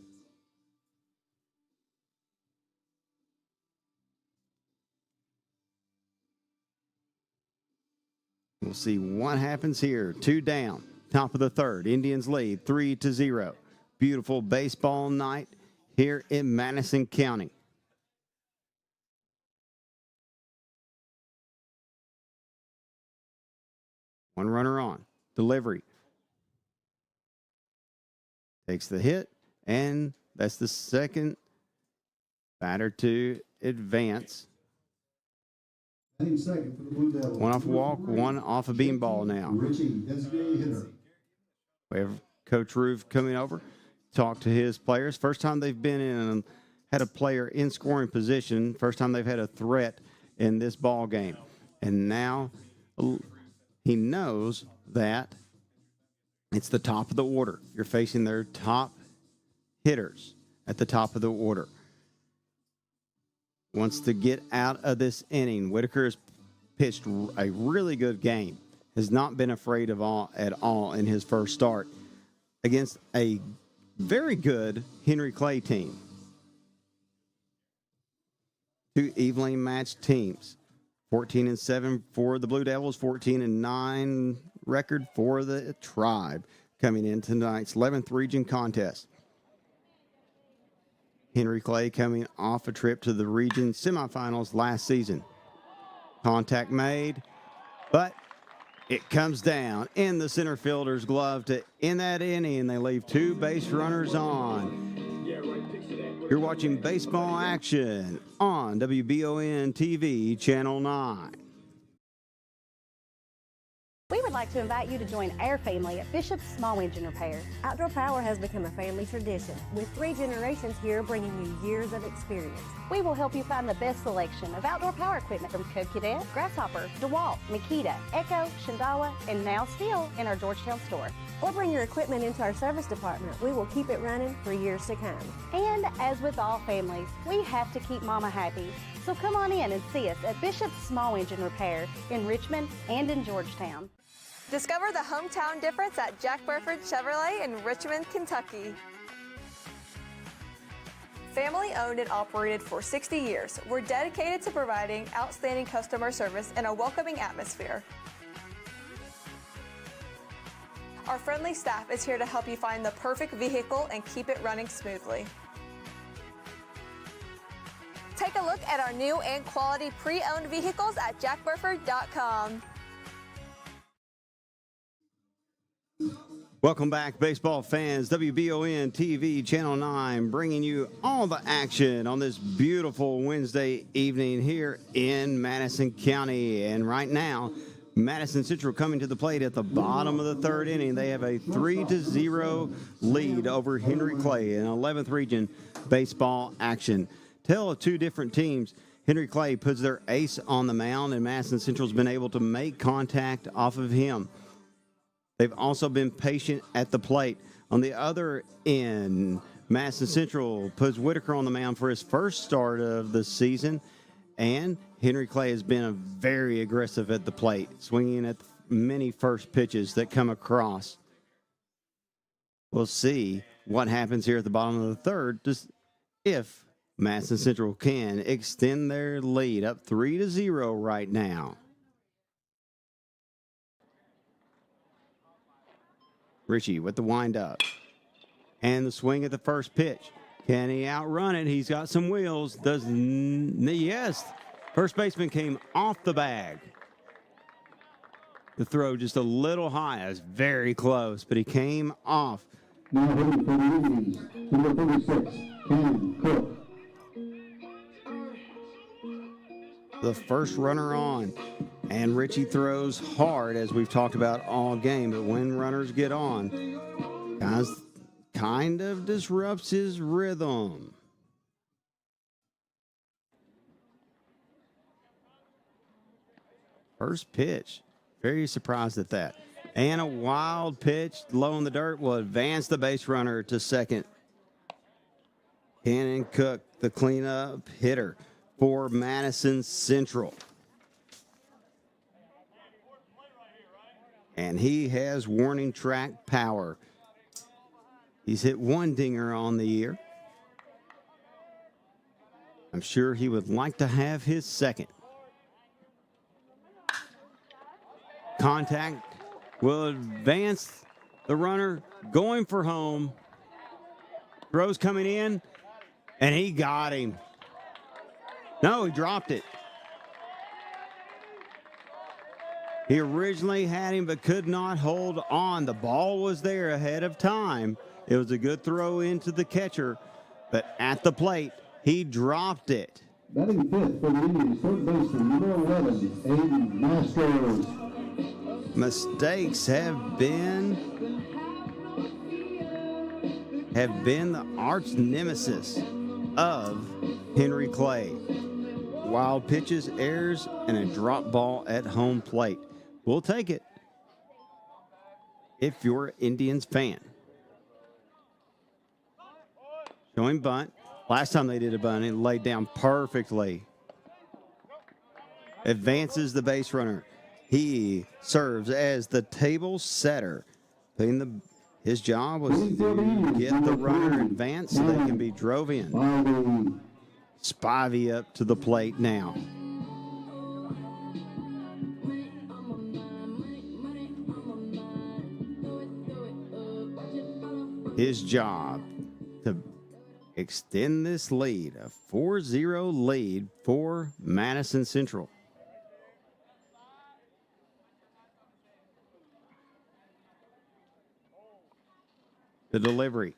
We'll see what happens here. 2 down, top of the third. Indians lead 3-0. Beautiful baseball night here in Madison County. One runner on. Delivery. Takes the hit, and that's the second batter to advance. Second for the Blue Devils. One off a walk, one off a beanball now. Richie, designated hitter. We have Coach Roof coming over, talk to his players. First time they've been in and had a player in scoring position. First time they've had a threat in this ball game. And now he knows that it's the top of the order. You're facing their top hitters at the top of the order. Wants to get out of this inning. Whitaker has pitched a really good game. Has not been afraid of at all in his first start against a very good Henry Clay team. 2 evenly matched teams. 14-7 for the Blue Devils, 14-9 record for the Tribe coming in tonight's 11th region contest. Henry Clay coming off a trip to the region semifinals last season. Contact made, but it comes down in the center fielder's glove to end that inning, and they leave 2 base runners on. You're watching baseball action on WBON TV, Channel 9. We would like to invite you to join our family at Bishop's Small Engine Repair. Outdoor Power has become a family tradition, with 3 generations here bringing you years of experience. We will help you find the best selection of outdoor power equipment from Co-Cadet, Grasshopper, DeWalt, Makita, Echo, Shindawa, and now still in our Georgetown store. Or bring your equipment into our service department. We will keep it running for years to come. And as with all families, we have to keep Mama happy. So come on in and see us at Bishop's Small Engine Repair in Richmond and in Georgetown. Discover the hometown difference at Jack Burford Chevrolet in Richmond, Kentucky. Family owned and operated for 60 years, we're dedicated to providing outstanding customer service and a welcoming atmosphere. Our friendly staff is here to help you find the perfect vehicle and keep it running smoothly. Take a look at our new and quality pre-owned vehicles at jackburford.com. Welcome back, baseball fans. WBON TV Channel 9 bringing you all the action on this beautiful Wednesday evening here in Madison County. And right now, Madison Central coming to the plate at the bottom of the third inning. They have a 3-0 lead over Henry Clay in 11th Region baseball action. Tale of two different teams. Henry Clay puts their ace on the mound, and Madison Central's been able to make contact off of him. They've also been patient at the plate. On the other end, Madison Central puts Whitaker on the mound for his first start of the season, and Henry Clay has been very aggressive at the plate, swinging at many first pitches that come across. We'll see what happens here at the bottom of the third, just if Madison Central can extend their lead up 3-0 right now. Richie with the windup and the swing at the first pitch. Can he outrun it? He's got some wheels. Yes. First baseman came off the bag. The throw just a little high. It was very close, but he came off. Now hitting for the Indians, number 36, Ken Cook. The first runner on. And Richie throws hard, as we've talked about all game. But when runners get on, guys, kind of disrupts his rhythm. First pitch. Very surprised at that. And a wild pitch low in the dirt will advance the base runner to second. Cannon Cook, the cleanup hitter for Madison Central. And he has warning track power. He's hit one dinger on the year. I'm sure he would like to have his second. Contact will advance the runner going for home. Throws coming in, and he got him. No, he dropped it. He originally had him but could not hold on. The ball was there ahead of time. It was a good throw into the catcher, but at the plate, he dropped it. Batting fifth for the Indians, third baseman, number 11, Aiden Masters. Mistakes have been the arch nemesis of Henry Clay. Wild pitches, errors, and a drop ball at home plate. We'll take it if you're an Indians fan. Showing bunt. Last time they did a bunt, it laid down perfectly. Advances the base runner. He serves as the table setter. His job was to get the runner advanced so they can be drove in. Spivey up to the plate now. His job to extend this lead, a 4-0 lead for Madison Central. The delivery.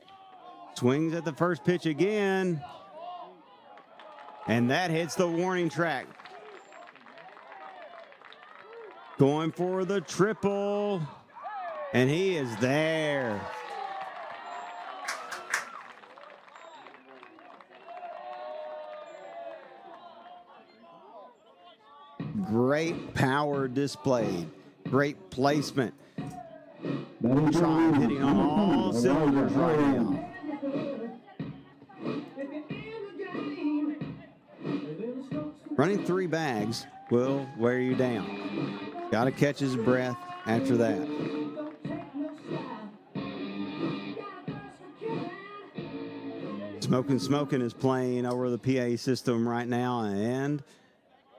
Swings at the first pitch again. And that hits the warning track. Going for the triple. And he is there. Great power displayed. Great placement. Trying hitting on all cylinders right now. Running three bags will wear you down. Got to catch his breath after that. Smokin' is playing over the PA system right now, and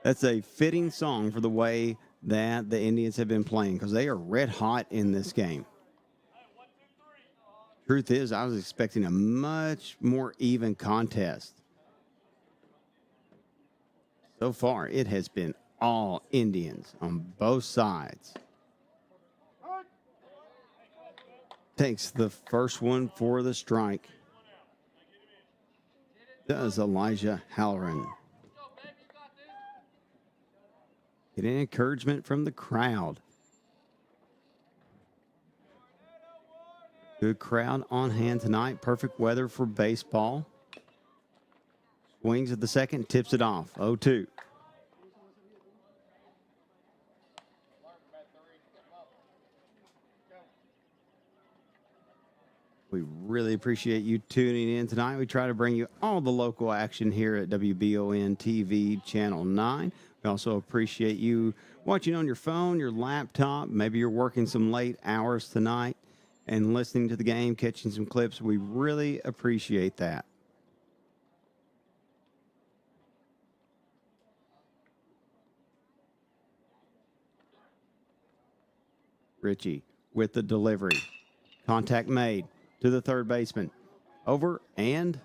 that's a fitting song for the way that the Indians have been playing because they are red hot in this game. Truth is, I was expecting a much more even contest. So far, it has been all Indians on both sides. Takes the first one for the strike. Does Elijah Halloran. Getting encouragement from the crowd. Good crowd on hand tonight. Perfect weather for baseball. Swings at the second, tips it off. 0-2. We really appreciate you tuning in tonight. We try to bring you all the local action here at WBON TV Channel 9. We also appreciate you watching on your phone, your laptop. Maybe you're working some late hours tonight and listening to the game, catching some clips. We really appreciate that. Richie with the delivery. Contact made to the third baseman. Over and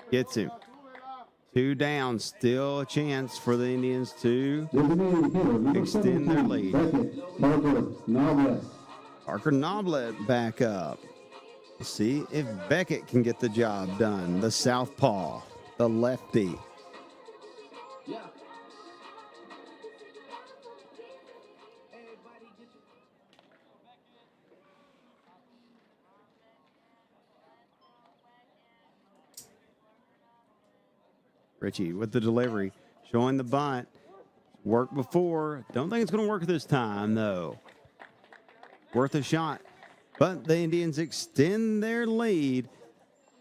gets him. 2 down. Still a chance for the Indians to extend their lead. Parker Noblet back up. Let's see if Beckett can get the job done. The southpaw, the lefty. Richie with the delivery, showing the bunt. Worked before. Don't think it's going to work this time, though. Worth a shot. But the Indians extend their lead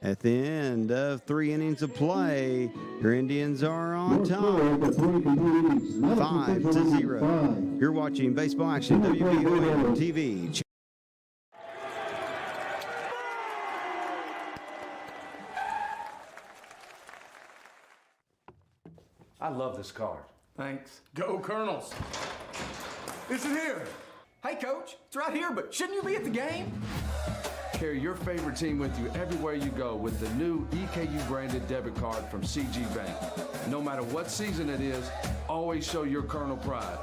at the end of 3 innings of play. Your Indians are on top, 5-0. You're watching Baseball Action, WBON TV. I love this card. Thanks. Go Colonels. Is it here? Hey, Coach, it's right here, but shouldn't you be at the game? Carry your favorite team with you everywhere you go with the new EKU branded debit card from CG Bank. No matter what season it is, always show your Colonel pride.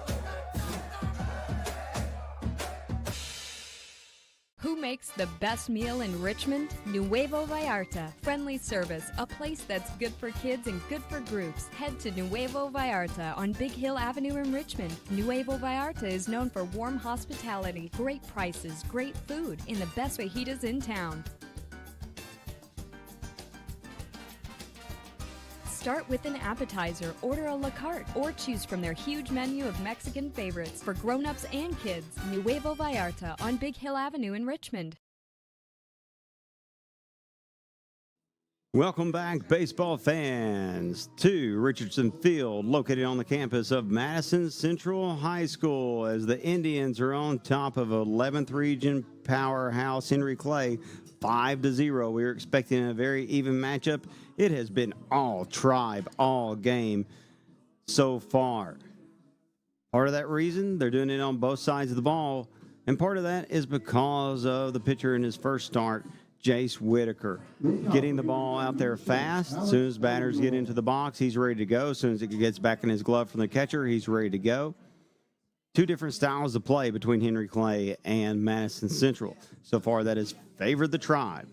Who makes the best meal in Richmond? Nuevo Vallarta. Friendly service, a place that's good for kids and good for groups. Head to Nuevo Vallarta on Big Hill Avenue in Richmond. Nuevo Vallarta is known for warm hospitality, great prices, great food, and the best fajitas in town. Start with an appetizer, order a la carte, or choose from their huge menu of Mexican favorites for grown-ups and kids. Nuevo Vallarta on Big Hill Avenue in Richmond. Welcome back, baseball fans, to Richardson Field, located on the campus of Madison Central High School, as the Indians are on top of 11th Region powerhouse Henry Clay, 5-0. We were expecting a very even matchup. It has been all tribe, all game so far. Part of that reason, they're doing it on both sides of the ball, and part of that is because of the pitcher in his first start, Jace Whitaker, getting the ball out there fast. As soon as batters get into the box, he's ready to go. As soon as it gets back in his glove from the catcher, he's ready to go. 2 different styles of play between Henry Clay and Madison Central. So far, that has favored the tribe.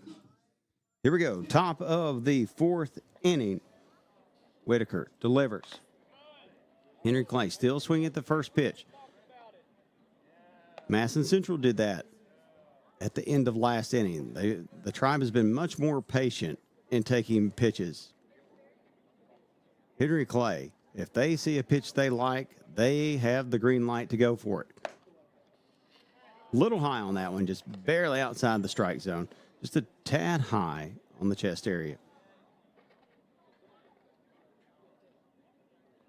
Here we go. Top of the 4th inning. Whitaker delivers. Henry Clay still swinging at the first pitch. Madison Central did that at the end of last inning. The tribe has been much more patient in taking pitches. Henry Clay, if they see a pitch they like, they have the green light to go for it. Little high on that one, just barely outside the strike zone. Just a tad high on the chest area.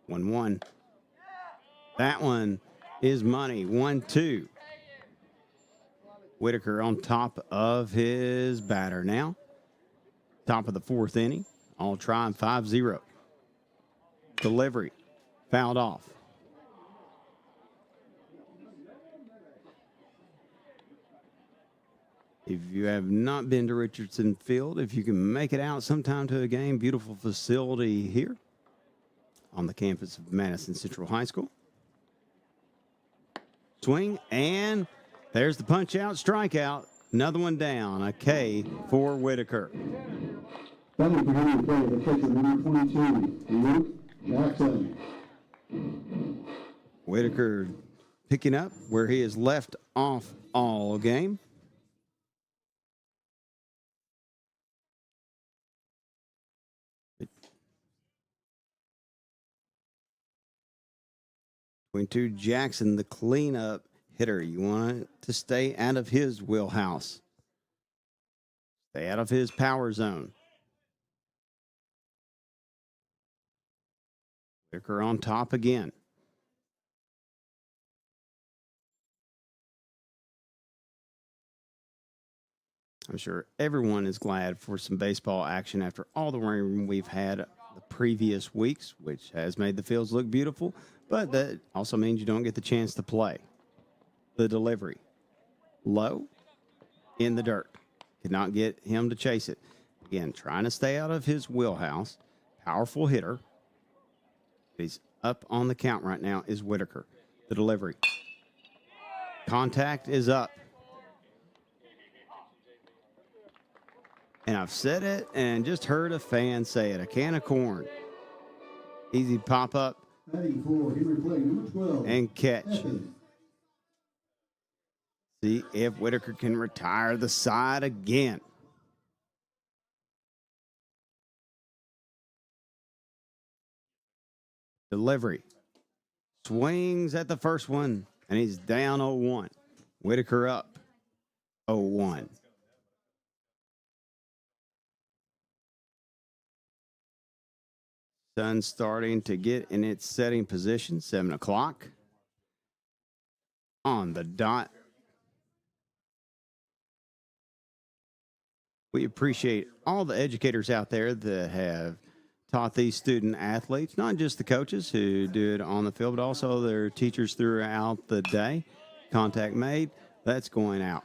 1-1. That one is money. 1-2. Whitaker on top of his batter now. Top of the fourth inning. All trying 5-0. Delivery. Fouled off. If you have not been to Richardson Field, if you can make it out sometime to a game, beautiful facility here on the campus of Madison Central High School. Swing, and there's the punch out, strikeout. Another one down, a K for Whitaker. Batting for him to play, the catcher number 22, Luke Jackson. Whitaker picking up where he has left off all game. Between Jackson, the cleanup hitter. You want to stay out of his wheelhouse. Stay out of his power zone. Whitaker on top again. I'm sure everyone is glad for some baseball action after all the rain we've had the previous weeks, which has made the fields look beautiful, but that also means you don't get the chance to play. The delivery. Low, in the dirt. Could not get him to chase it. Again, trying to stay out of his wheelhouse. Powerful hitter. He's up on the count right now is Whitaker. The delivery. Contact is up. And I've said it and just heard a fan say it. A can of corn. Easy pop up and catch. See if Whitaker can retire the side again. Delivery. Swings at the first one, and he's down 0-1. Whitaker up 0-1. Sun starting to get in its setting position, 7 o'clock on the dot. We appreciate all the educators out there that have taught these student athletes, not just the coaches who do it on the field, but also their teachers throughout the day. Contact made, that's going out.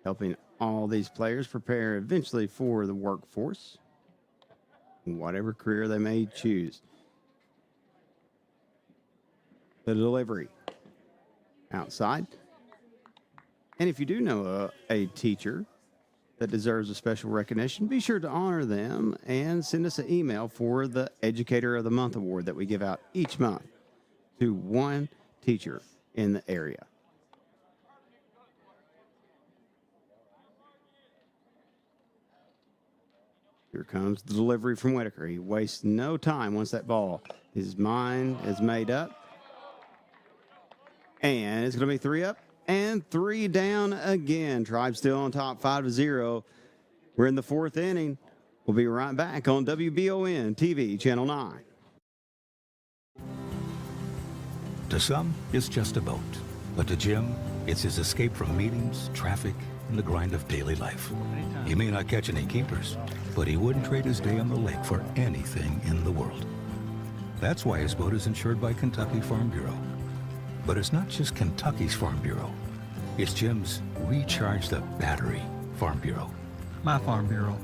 Helping all these players prepare eventually for the workforce, whatever career they may choose. The delivery outside. And if you do know a teacher that deserves a special recognition, be sure to honor them and send us an email for the Educator of the Month award that we give out each month to one teacher in the area. Here comes the delivery from Whitaker. He wastes no time once that ball, his mind is made up. And it's going to be 3 up and 3 down again. Tribe still on top, 5-0. We're in the 4th inning. We'll be right back on WBON TV, Channel 9. To some, it's just a boat. But to Jim, it's his escape from meetings, traffic, and the grind of daily life. He may not catch any keepers, but he wouldn't trade his day on the lake for anything in the world. That's why his boat is insured by Kentucky Farm Bureau. But it's not just Kentucky's Farm Bureau. It's Jim's Recharge the Battery Farm Bureau. My Farm Bureau.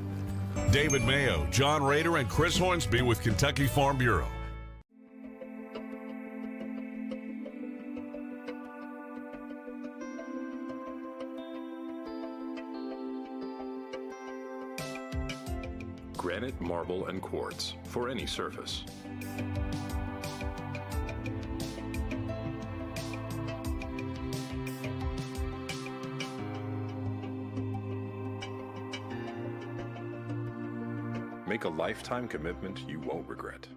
David Mayo, John Rader, and Chris Hornsby with Kentucky Farm Bureau. Granite, marble, and quartz for any surface. Make a lifetime commitment you won't regret.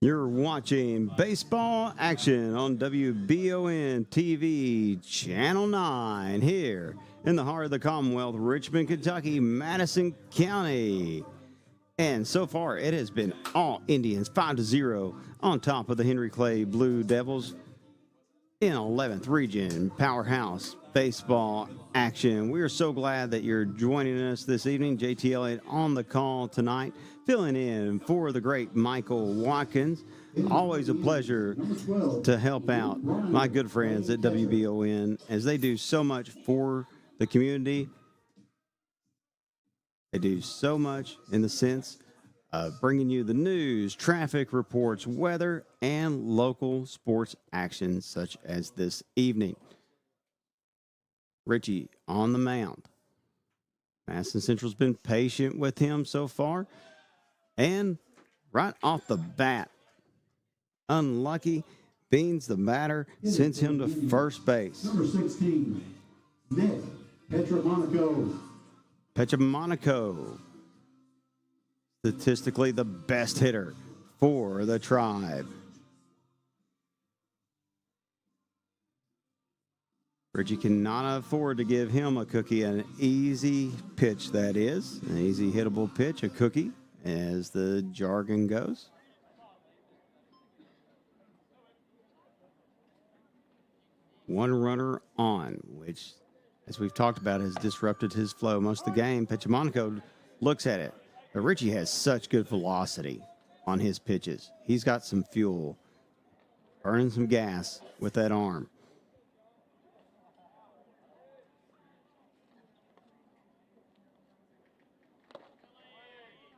You're watching baseball action on WBON TV, Channel 9, here in the heart of the Commonwealth, Richmond, Kentucky, Madison County. And so far, it has been all Indians 5-0 on top of the Henry Clay Blue Devils in 11th Region Powerhouse Baseball action. We are so glad that you're joining us this evening. JT Elliott on the call tonight, filling in for the great Michael Watkins. Always a pleasure to help out my good friends at WBON as they do so much for the community. They do so much in the sense of bringing you the news, traffic reports, weather, and local sports action such as this evening. Richie on the mound. Madison Central's been patient with him so far. And right off the bat, unlucky, Beans the batter, sends him to first base. Number 16, Nick Petromonaco. Petromonaco, statistically the best hitter for the Tribe. Richie cannot afford to give him a cookie, an easy pitch, that is. An easy hittable pitch, a cookie, as the jargon goes. One runner on, which, as we've talked about, has disrupted his flow most of the game. Petromonaco looks at it. But Richie has such good velocity on his pitches. He's got some fuel, burning some gas with that arm.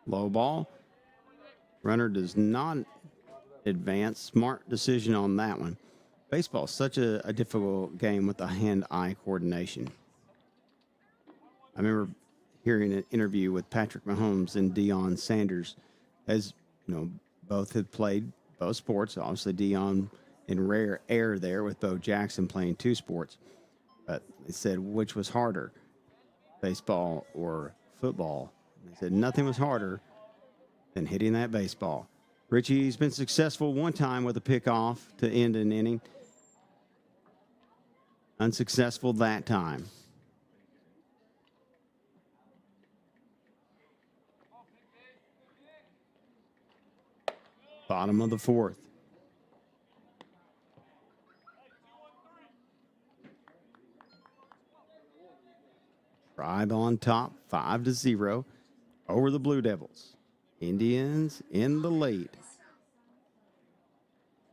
Low ball. Runner does not advance. Smart decision on that one. Baseball is such a difficult game with the hand-eye coordination. I remember hearing an interview with Patrick Mahomes and Deion Sanders, as you know, both had played both sports. Obviously, Deion in rare air there with Bo Jackson playing two sports. But they said, which was harder, baseball or football? And they said nothing was harder than hitting that baseball. Richie's been successful one time with a pickoff to end an inning. Unsuccessful that time. Bottom of the fourth. Tribe on top, 5-0 over the Blue Devils. Indians in the lead.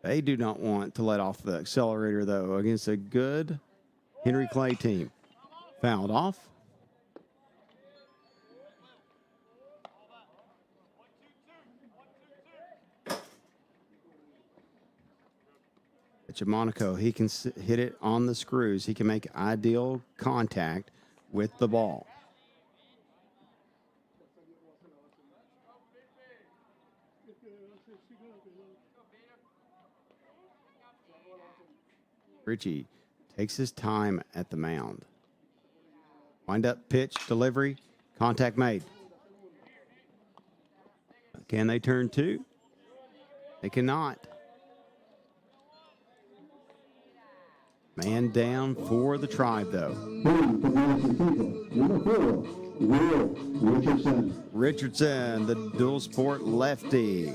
They do not want to let off the accelerator, though, against a good Henry Clay team. Fouled off. Monaco, he can hit it on the screws. He can make ideal contact with the ball. Richie takes his time at the mound. Wind up, pitch, delivery, contact made. Can they turn two? They cannot. Man down for the Tribe, though. Number 4, Will Richardson. Richardson, the dual sport lefty.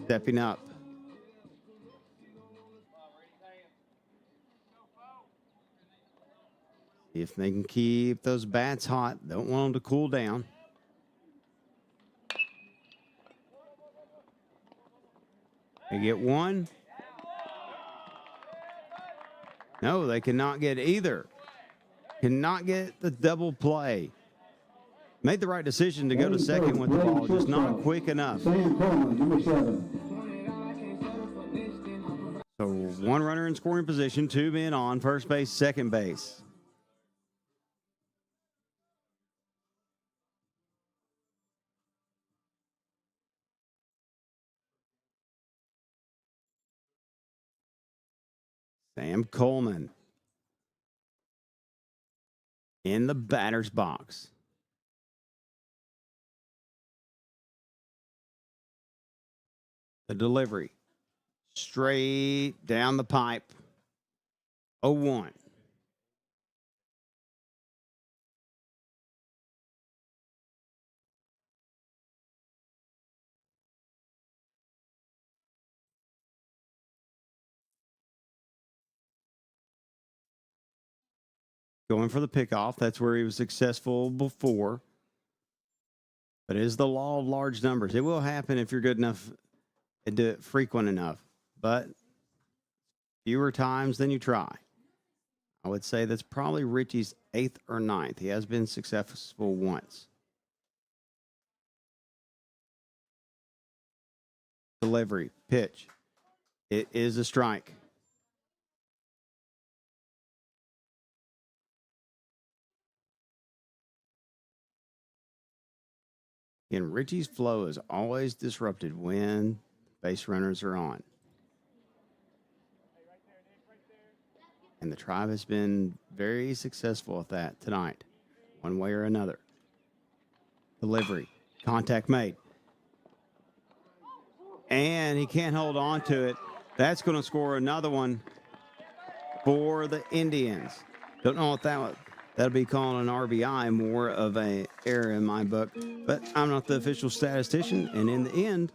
Stepping up. If they can keep those bats hot, don't want them to cool down. They get one. No, they cannot get either. Cannot get the double play. Made the right decision to go to second with the ball, just not quick enough. Sam Coleman, number 7. So one runner in scoring position, two men on first base, second base. Sam Coleman in the batter's box. The delivery straight down the pipe. 0-1. going for the pickoff. That's where he was successful before. But it is the law of large numbers. It will happen if you're good enough and do it frequent enough. But fewer times than you try. I would say that's probably Richie's 8th or 9th. He has been successful once. Delivery, pitch. It is a strike. And Richie's flow is always disrupted when base runners are on. And the Tribe has been very successful at that tonight, one way or another. Delivery, contact made. And he can't hold on to it. That's going to score another one for the Indians. Don't know what that'll be called an RBI, more of an error in my book. But I'm not the official statistician, and in the end,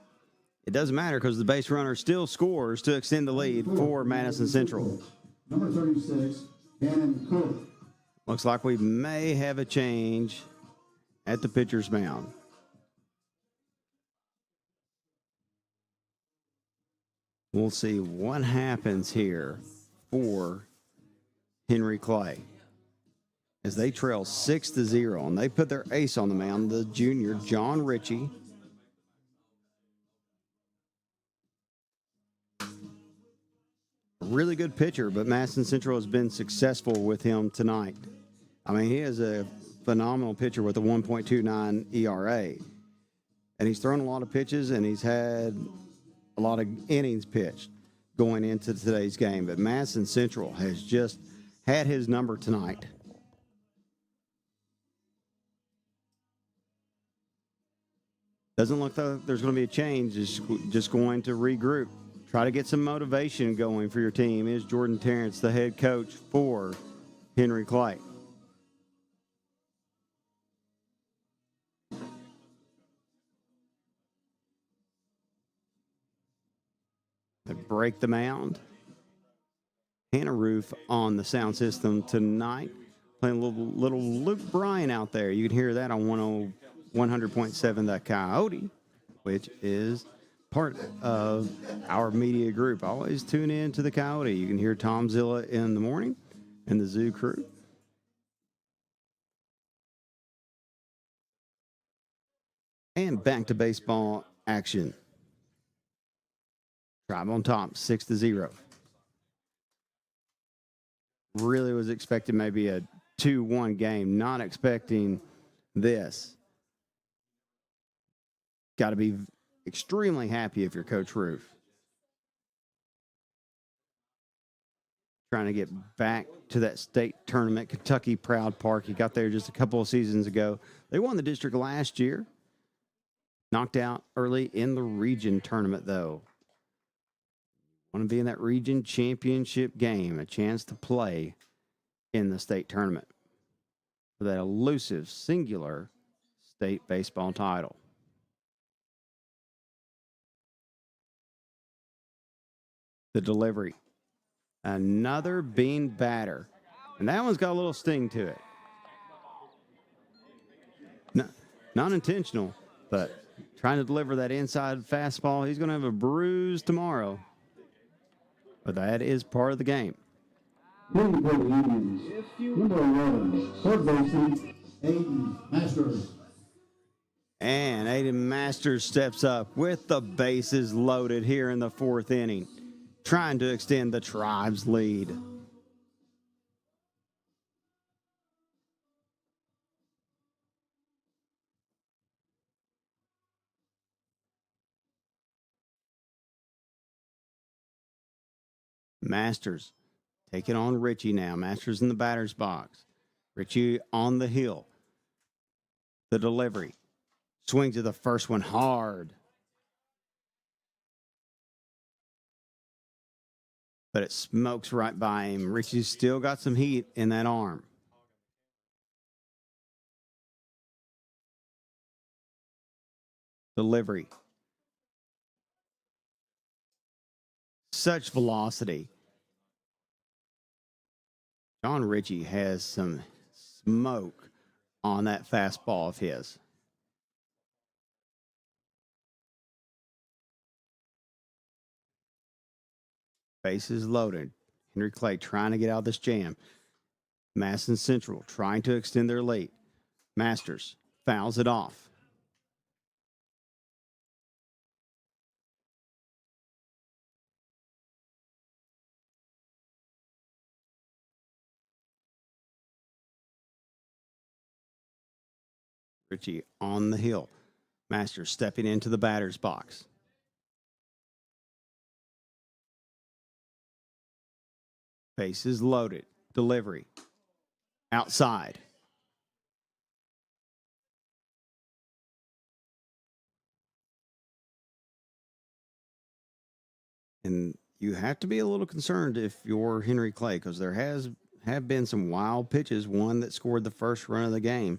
it doesn't matter because the base runner still scores to extend the lead for Madison Central. Number 36, Gannon Cook. Looks like we may have a change at the pitcher's mound. We'll see what happens here for Henry Clay as they trail 6-0, and they put their ace on the mound, the junior John Ritchie. Really good pitcher, but Madison Central has been successful with him tonight. I mean, he is a phenomenal pitcher with a 1.29 ERA. And he's thrown a lot of pitches, and he's had a lot of innings pitched going into today's game. But Madison Central has just had his number tonight. Doesn't look like there's going to be a change. It's just going to regroup. Try to get some motivation going for your team. Is Jordan Terrence, the head coach for Henry Clay. They break the mound. Hannah Roof on the sound system tonight. Playing a little Luke Bryan out there. You can hear that on 100.7 The Coyote, which is part of our media group. Always tune in to The Coyote. You can hear Tom Zilla in the morning and the Zoo crew. And back to baseball action. Tribe on top, 6-0. Really was expecting maybe a 2-1 game. Not expecting this. Got to be extremely happy if you're Coach Roof. Trying to get back to that state tournament, Kentucky Proud Park. He got there just a couple of seasons ago. They won the district last year. Knocked out early in the region tournament, though. Want to be in that region championship game, a chance to play in the state tournament for that elusive, singular state baseball title. The delivery. Another bean batter. And that one's got a little sting to it. Not intentional, but trying to deliver that inside fastball. He's going to have a bruise tomorrow. But that is part of the game. Hitting for the Indians, number 11, third baseman, Aiden Masters. And Aiden Masters steps up with the bases loaded here in the fourth inning, trying to extend the Tribe's lead. Masters taking on Ritchie now. Masters in the batter's box. Ritchie on the hill. The delivery. Swing to the first one hard. But it smokes right by him. Ritchie's still got some heat in that arm. Delivery. Such velocity. John Ritchie has some smoke on that fastball of his. Bases loaded. Henry Clay trying to get out of this jam. Madison Central trying to extend their lead. Masters fouls it off. Ritchie on the hill. Masters stepping into the batter's box. Bases loaded. Delivery. Outside. And you have to be a little concerned if you're Henry Clay, because there have been some wild pitches. One that scored the first run of the game.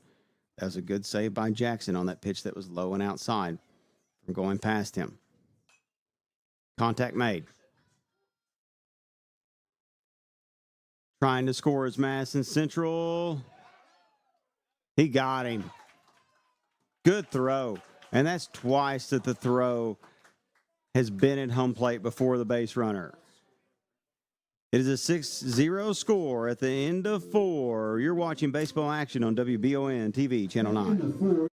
That was a good save by Jackson on that pitch that was low and outside from going past him. Contact made. Trying to score is Madison Central. He got him. Good throw. And that's twice that the throw has been at home plate before the base runner. It is a 6-0 score at the end of 4. You're watching baseball action on WBON TV, Channel 9.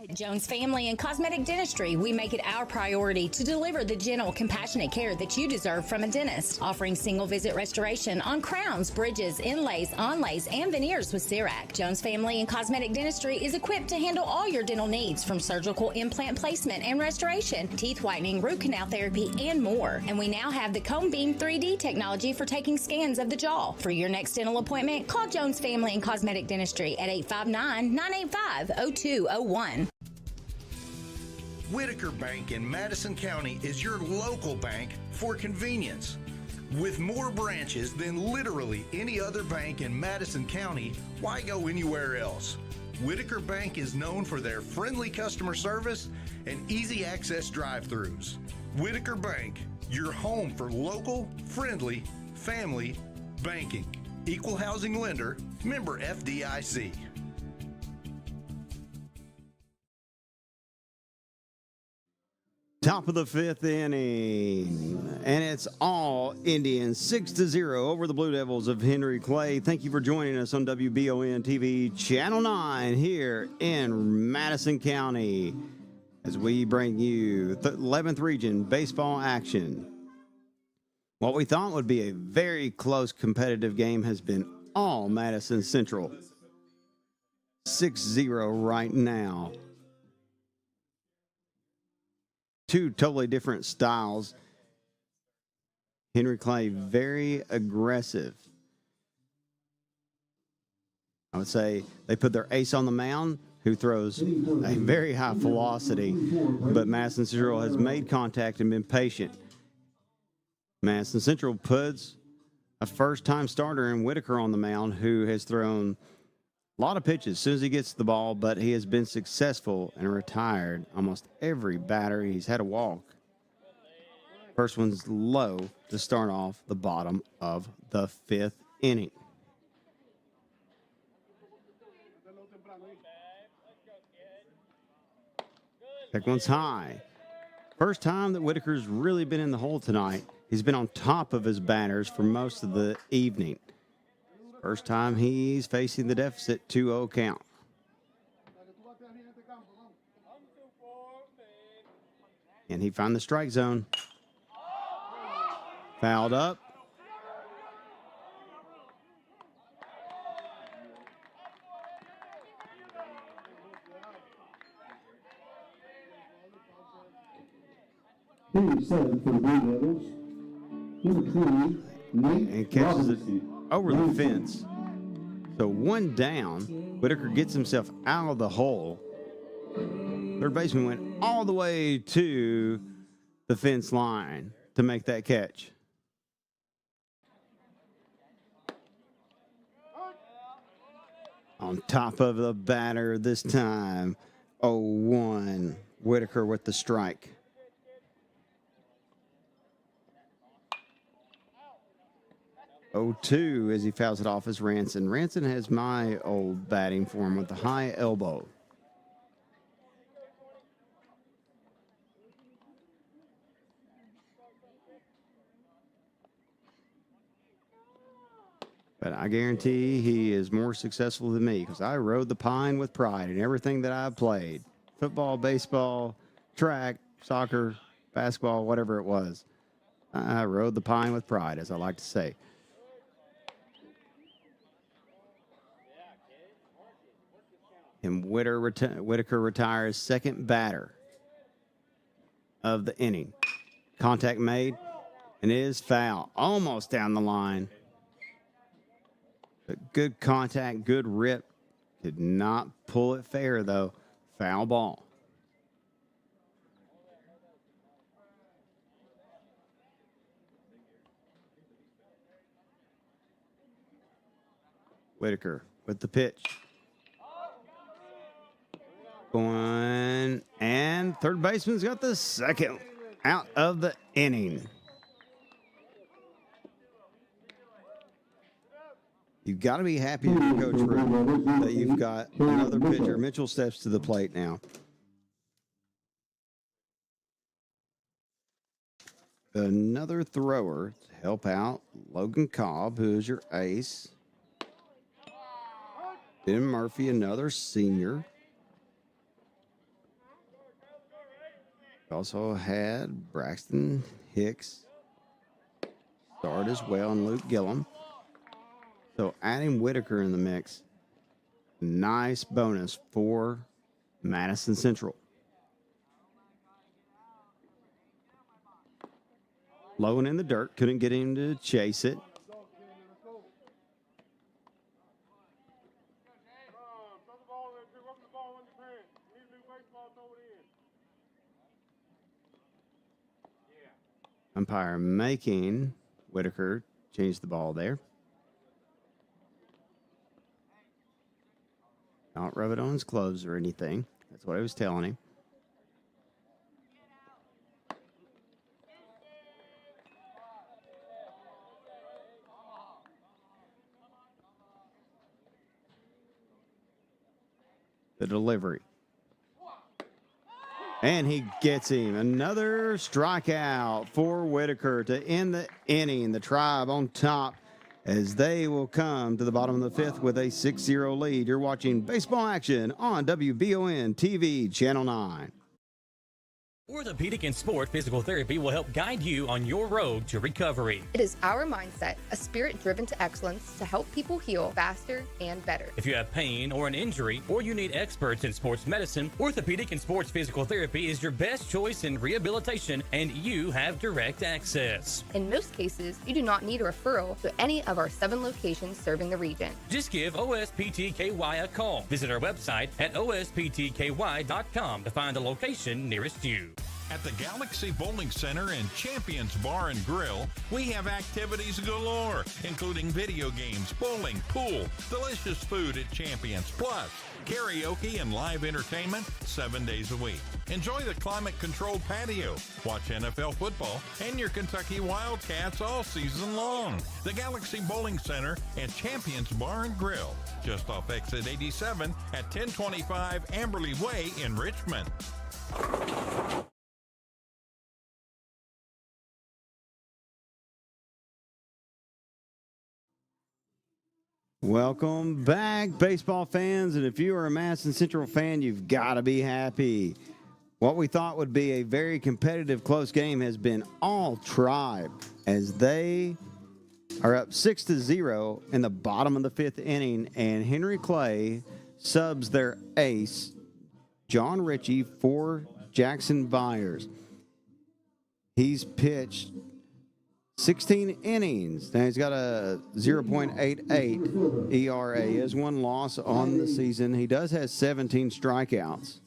At Jones Family and Cosmetic Dentistry, we make it our priority to deliver the gentle, compassionate care that you deserve from a dentist. Offering single-visit restoration on crowns, bridges, inlays, onlays, and veneers with CERAC. Jones Family and Cosmetic Dentistry is equipped to handle all your dental needs, from surgical implant placement and restoration, teeth whitening, root canal therapy, and more. And we now have the Cone Beam 3D technology for taking scans of the jaw. For your next dental appointment, call Jones Family and Cosmetic Dentistry at 859-985-0201. Whitaker Bank in Madison County is your local bank for convenience. With more branches than literally any other bank in Madison County, why go anywhere else? Whitaker Bank is known for their friendly customer service and easy access drive-thrus. Whitaker Bank, your home for local, friendly, family banking. Equal housing lender, member FDIC. Top of the 5th inning, and it's all Indians, 6-0 over the Blue Devils of Henry Clay. Thank you for joining us on WBON TV Channel 9 here in Madison County as we bring you the 11th Region baseball action. What we thought would be a very close competitive game has been all Madison Central. 6-0 right now. Two totally different styles. Henry Clay, very aggressive. I would say they put their ace on the mound, who throws a very high velocity, but Madison Central has made contact and been patient. Madison Central puts a first-time starter in Whitaker on the mound, who has thrown a lot of pitches as soon as he gets the ball, but he has been successful and retired almost every batter. He's had a walk. First one's low to start off the bottom of the 5th inning. Second one's high. First time that Whitaker's really been in the hole tonight. He's been on top of his batters for most of the evening. First time he's facing the deficit, 2-0 count. And he found the strike zone. Fouled up. Seven for the Blue Devils. Number 20, Nate And catches it Robinson. over the fence. So one down. Whitaker gets himself out of the hole. Third baseman went all the way to the fence line to make that catch. On top of the batter this time. 0-1. Whitaker with the strike. Oh, 2 as he fouls it off as Ranson. Ranson has my old batting form with the high elbow. But I guarantee he is more successful than me because I rode the pine with pride in everything that I've played. Football, baseball, track, soccer, basketball, whatever it was. I rode the pine with pride, as I like to say. And Whitaker retires second batter of the inning. Contact made, and it is foul. Almost down the line. But good contact, good rip. Did not pull it fair, though. Foul ball. Whitaker with the pitch. Going, and third baseman's got the second out of the inning. You've got to be happy with your coach room that you've got another pitcher. Mitchell steps to the plate now. Another thrower to help out Logan Cobb, who's your ace. Ben Murphy, another senior. Also had Braxton Hicks start as well, and Luke Gillum. So adding Whitaker in the mix, nice bonus for Madison Central. Low and in the dirt, couldn't get him to chase it. Umpire making Whitaker change the ball there. Don't rub it on his gloves or anything. That's what I was telling him. The delivery. And he gets him. Another strikeout for Whitaker to end the inning. The Tribe on top as they will come to the bottom of the fifth with a 6-0 lead. You're watching baseball action on WBON TV Channel 9. Orthopedic and Sport Physical Therapy will help guide you on your road to recovery. It is our mindset, a spirit driven to excellence to help people heal faster and better. If you have pain or an injury, or you need experts in sports medicine, Orthopedic and Sports Physical Therapy is your best choice in rehabilitation, and you have direct access. In most cases, you do not need a referral to any of our 7 locations serving the region. Just give OSPTKY a call. Visit our website at osptky.com to find the location nearest you. At the Galaxy Bowling Center and Champions Bar and Grill, we have activities galore, including video games, bowling, pool, delicious food at Champions, plus karaoke and live entertainment 7 days a week. Enjoy the climate-controlled patio, watch NFL football, and your Kentucky Wildcats all season long. The Galaxy Bowling Center and Champions Bar and Grill, just off exit 87 at 1025 Amberley Way in Richmond. Welcome back, baseball fans. And if you are a Madison Central fan, you've got to be happy. What we thought would be a very competitive, close game has been all Tribe as they are up 6-0 in the bottom of the fifth inning. And Henry Clay subs their ace, John Ritchie, for Jackson Byers. He's pitched 16 innings. Now he's got a 0.88 ERA. He has 1 loss on the season. He does have 17 strikeouts.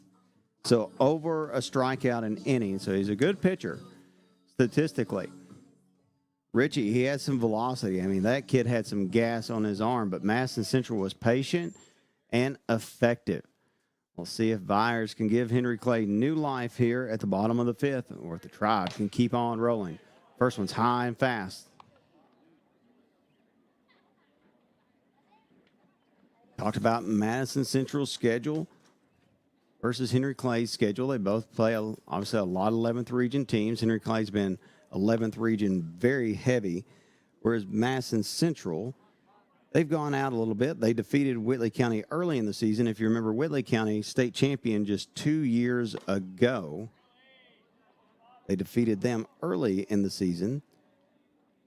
So over a strikeout an inning. So he's a good pitcher statistically. Richie, he has some velocity. I mean, that kid had some gas on his arm, but Madison Central was patient and effective. We'll see if Byers can give Henry Clay new life here at the bottom of the fifth, or if the Tribe can keep on rolling. First one's high and fast. Talked about Madison Central's schedule versus Henry Clay's schedule. They both play, obviously, a lot of 11th region teams. Henry Clay's been 11th region very heavy, whereas Madison Central, they've gone out a little bit. They defeated Whitley County early in the season. If you remember, Whitley County, state champion just 2 years ago. They defeated them early in the season.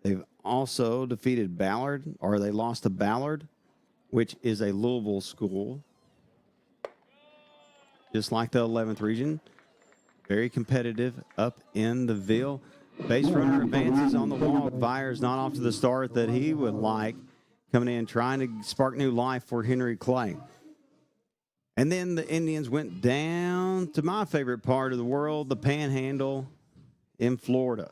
They've also defeated Ballard, or they lost to Ballard, which is a Louisville school. Just like the 11th region. Very competitive up in the Ville. Base runner advances on the walk. Byers not off to the start that he would like. Coming in, trying to spark new life for Henry Clay. And then the Indians went down to my favorite part of the world, the Panhandle in Florida.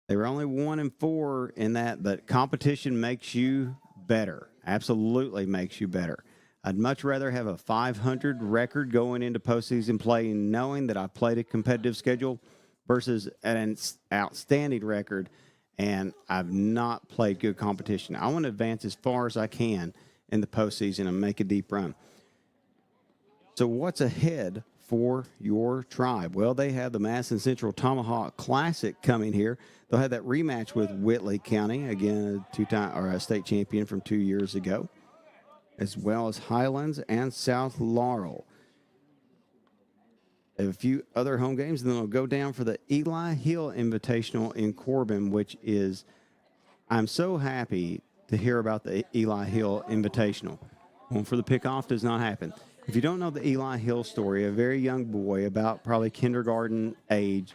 They were only 1-4 in that, but competition makes you better. Absolutely makes you better. I'd much rather have a 500 record going into postseason play, knowing that I played a competitive schedule, versus an outstanding record and I've not played good competition. I want to advance as far as I can in the postseason and make a deep run. So what's ahead for your Tribe? Well, they have the Madison Central Tomahawk Classic coming here. They'll have that rematch with Whitley County, again, a state champion from 2 years ago, as well as Highlands and South Laurel. They have a few other home games, and then they'll go down for the Eli Hill Invitational in Corbin, which is, I'm so happy to hear about the Eli Hill Invitational. One for the pickoff does not happen. If you don't know the Eli Hill story, a very young boy, about probably kindergarten age,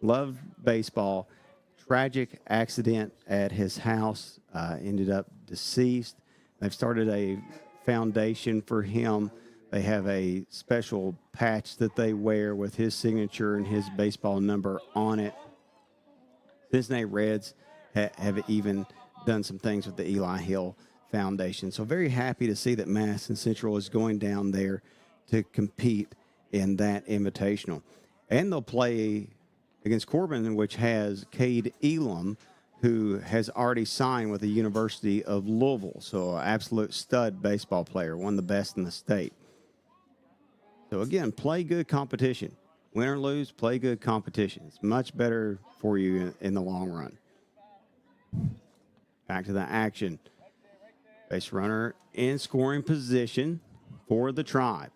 loved baseball, tragic accident at his house, ended up deceased. They've started a foundation for him. They have a special patch that they wear with his signature and his baseball number on it. Cincinnati Reds have even done some things with the Eli Hill Foundation. So very happy to see that Madison Central is going down there to compete in that invitational. And they'll play against Corbin, which has Cade Elam, who has already signed with the University of Louisville. So an absolute stud baseball player, one of the best in the state. So, again, play good competition. Win or lose, play good competition. It's much better for you in the long run. Back to the action. Base runner in scoring position for the Tribe.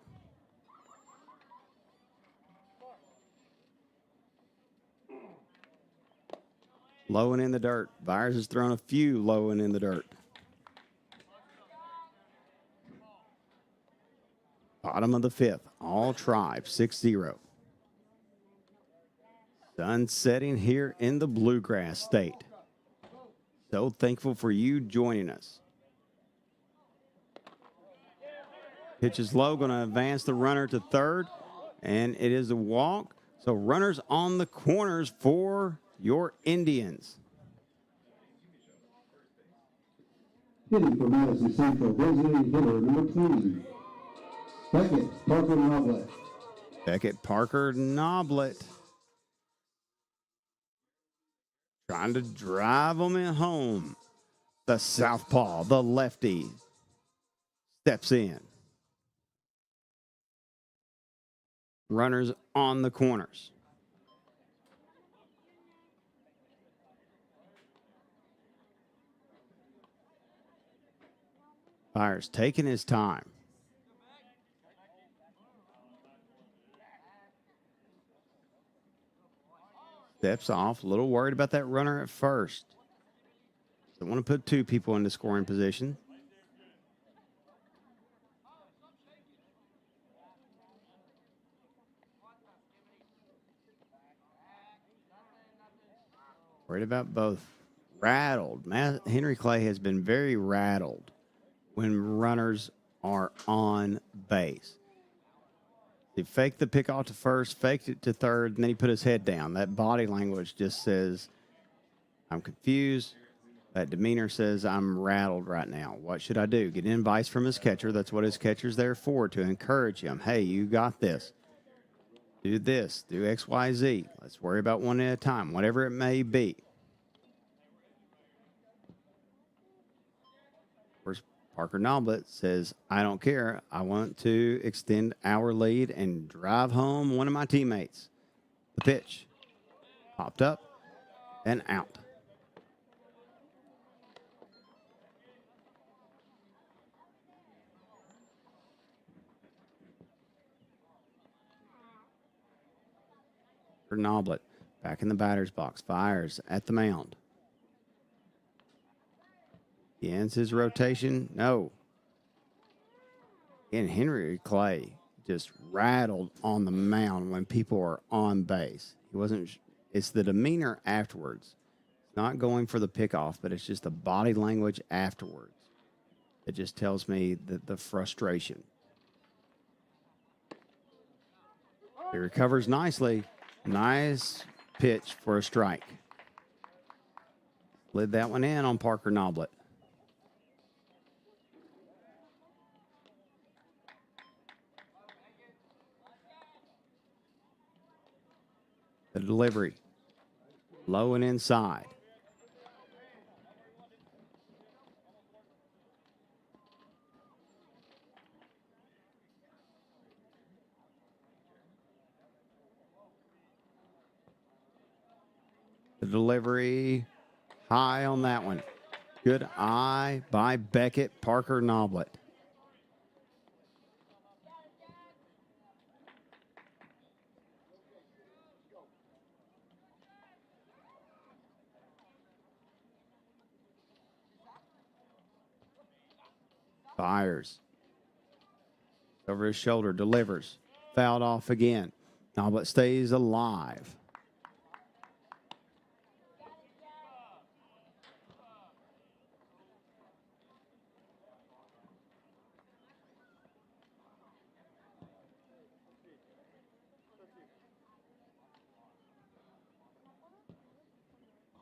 Low and in the dirt. Byers has thrown a few low and in the dirt. Bottom of the fifth, all Tribe, 6-0. Sun setting here in the Bluegrass State. So thankful for you joining us. Pitch is low, going to advance the runner to third, and it is a walk. So runners on the corners for your Indians. Hitting for Madison Central, designated hitter number 20. Beckett Parker Noblet. Beckett Parker Noblet. Trying to drive them in home. The southpaw, the lefty, steps in. Runners on the corners. Byers taking his time. Steps off, a little worried about that runner at first. Don't want to put two people into scoring position. Worried about both. Rattled. Henry Clay has been very rattled when runners are on base. He faked the pick off to first, faked it to third, and then he put his head down. That body language just says, I'm confused. That demeanor says, I'm rattled right now. What should I do? Get advice from his catcher. That's what his catcher's there for, to encourage him. Hey, you got this. Do this. Do X, Y, Z. Let's worry about one at a time, whatever it may be. Of course, Parker Noblet says, I don't care. I want to extend our lead and drive home one of my teammates. The pitch popped up and out. Noblet back in the batter's box, fires at the mound. He ends his rotation. No. And Henry Clay just rattled on the mound when people are on base. He wasn't. It's the demeanor afterwards. It's not going for the pickoff, but it's just the body language afterwards. It just tells me that the frustration. He recovers nicely. Nice pitch for a strike. Slid that one in on Parker Noblet. The delivery. Low and inside. The delivery high on that one. Good eye by Beckett, Parker Noblet. Fires. Over his shoulder, delivers. Fouled off again. Noblet stays alive.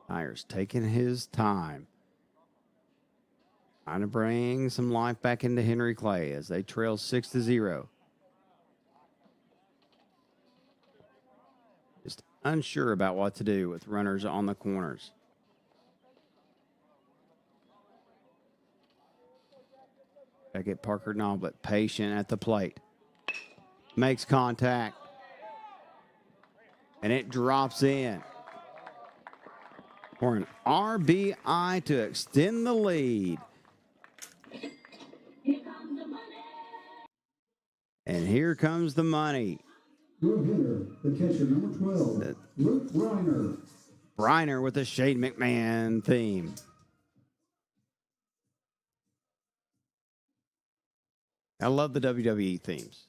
Myers taking his time. Trying to bring some life back into Henry Clay as they trail 6-0. Just unsure about what to do with runners on the corners. Beckett, Parker Noblet, patient at the plate. Makes contact. And it drops in for an RBI to extend the lead. And here comes the money. Your hitter, the catcher, number 12, Luke Reiner. Reiner with the Shane McMahon theme. I love the WWE themes.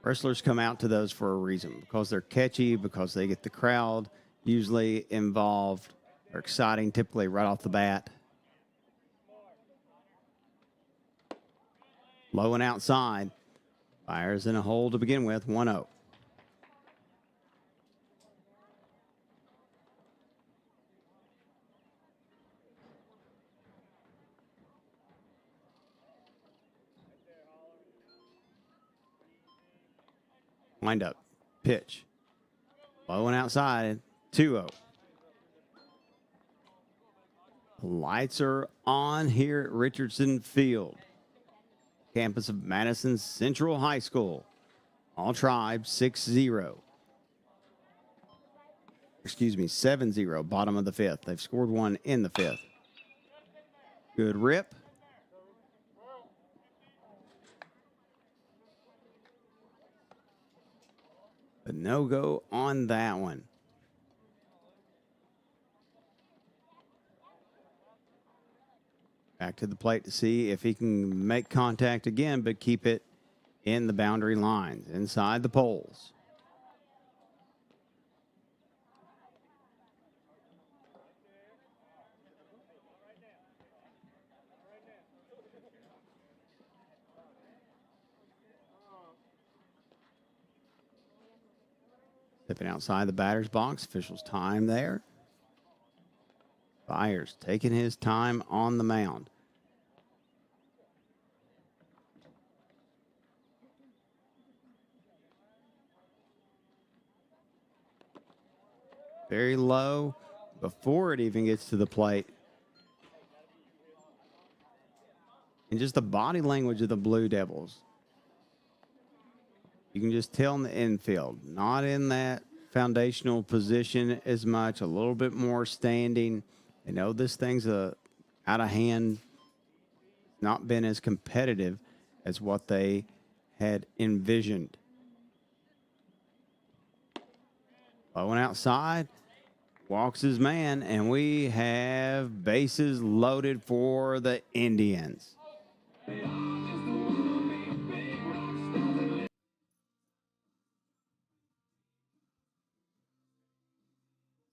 Wrestlers come out to those for a reason, because they're catchy, because they get the crowd usually involved. They're exciting, typically right off the bat. Low and outside. Fires in a hole to begin with, 1-0. Wind up. Pitch. Low and outside, 2-0. Lights are on here at Richardson Field, campus of Madison Central High School. All Tribes 6-0. Excuse me, 7-0, bottom of the fifth. They've scored one in the fifth. Good rip. A no-go on that one. Back to the plate to see if he can make contact again, but keep it in the boundary lines, inside the poles. Stepping outside the batter's box, officials time there. Byers taking his time on the mound. Very low before it even gets to the plate. And just the body language of the Blue Devils. You can just tell in the infield, not in that foundational position as much, a little bit more standing. They know this thing's out of hand, not been as competitive as what they had envisioned. Blowing outside, walks his man, and we have bases loaded for the Indians.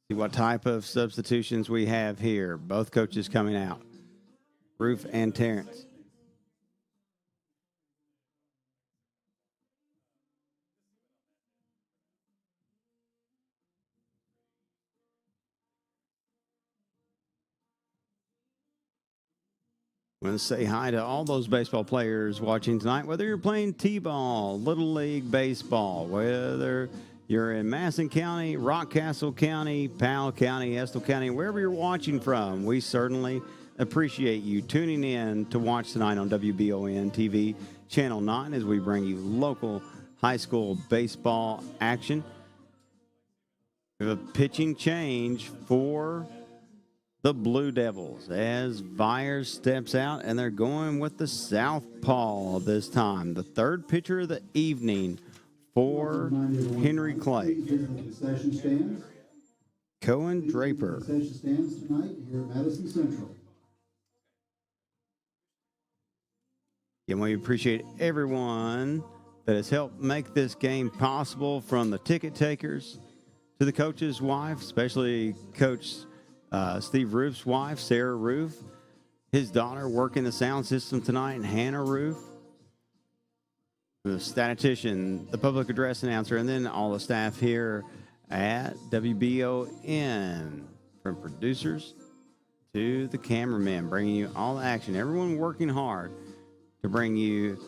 See what type of substitutions we have here. Both coaches coming out, Roof and Terrence. I want to say hi to all those baseball players watching tonight, whether you're playing T-ball, Little League Baseball, whether you're in Madison County, Rockcastle County, Powell County, Estill County, wherever you're watching from. We certainly appreciate you tuning in to watch tonight on WBON TV Channel 9 as we bring you local high school baseball action. We have a pitching change for the Blue Devils as Byers steps out, and they're going with the southpaw this time. The third pitcher of the evening for Henry Clay. Cohen Draper. Stands tonight here at Madison Central. And we appreciate everyone that has helped make this game possible, from the ticket takers to the coach's wife, especially Coach Steve Roof's wife, Sarah Roof, his daughter working the sound system tonight, and Hannah Roof, the statistician, the public address announcer, and then all the staff here at WBON, from producers to the cameramen, bringing you all the action. Everyone working hard to bring you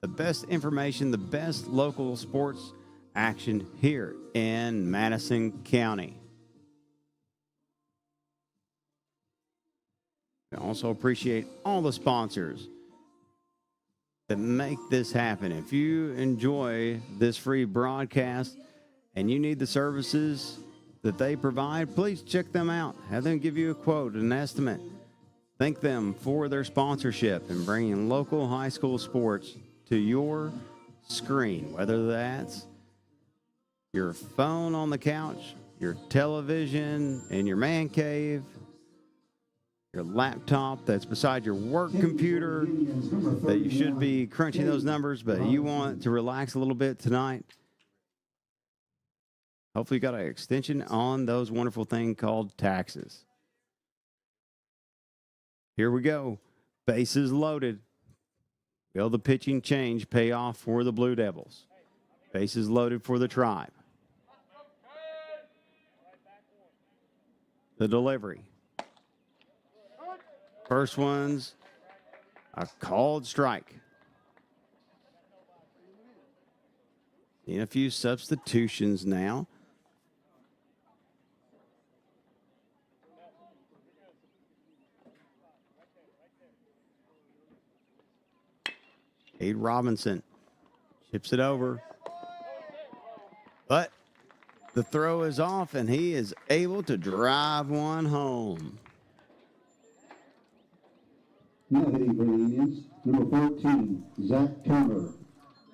the best information, the best local sports action here in Madison County. We also appreciate all the sponsors that make this happen. If you enjoy this free broadcast and you need the services that they provide, please check them out. Have them give you a quote, an estimate. Thank them for their sponsorship and bringing local high school sports to your screen, whether that's your phone on the couch, your television in your man cave, your laptop that's beside your work computer that you should be crunching those numbers, but you want to relax a little bit tonight. Hopefully you got an extension on those wonderful thing called taxes. Here we go. Bases loaded. Will the pitching change pay off for the Blue Devils? Bases loaded for the Tribe. The delivery. First one's a called strike. Seeing a few substitutions now. Cade Robinson chips it over. But the throw is off, and he is able to drive one home. Now hitting for the Indians, number 14, Zach Turner.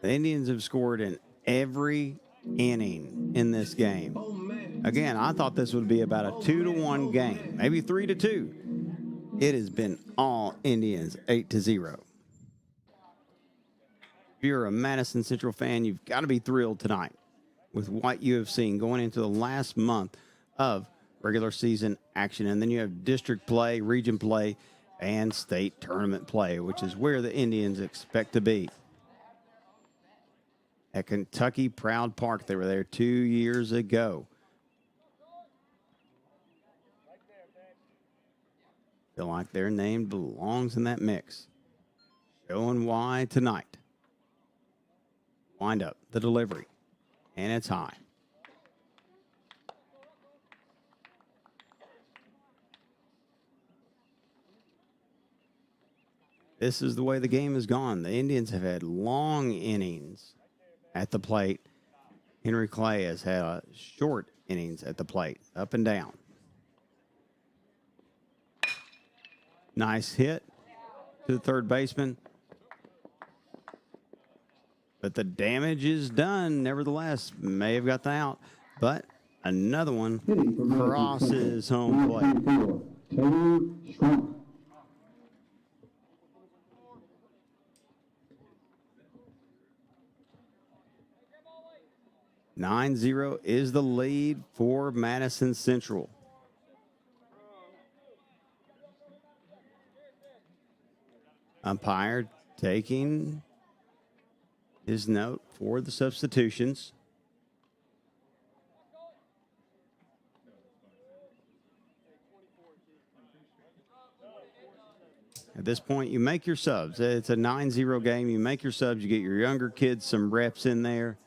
The Indians have scored in every inning in this game. Again, I thought this would be about a 2-1 game, maybe 3-2. It has been all Indians, 8-0. If you're a Madison Central fan, you've got to be thrilled tonight with what you have seen going into the last month of regular season action. And then you have district play, region play, and state tournament play, which is where the Indians expect to be. At Kentucky Proud Park, they were there 2 years ago. Feel like their name belongs in that mix. Showing why tonight. Wind up the delivery, and it's high. This is the way the game has gone. The Indians have had long innings at the plate. Henry Clay has had short innings at the plate, up and down. Nice hit to the third baseman. But the damage is done, nevertheless. May have got the out, but another one crosses home plate. 9-0 is the lead for Madison Central. Umpire taking his note for the substitutions. At this point, you make your subs. It's a 9-0 game. You make your subs. You get your younger kids some reps in there,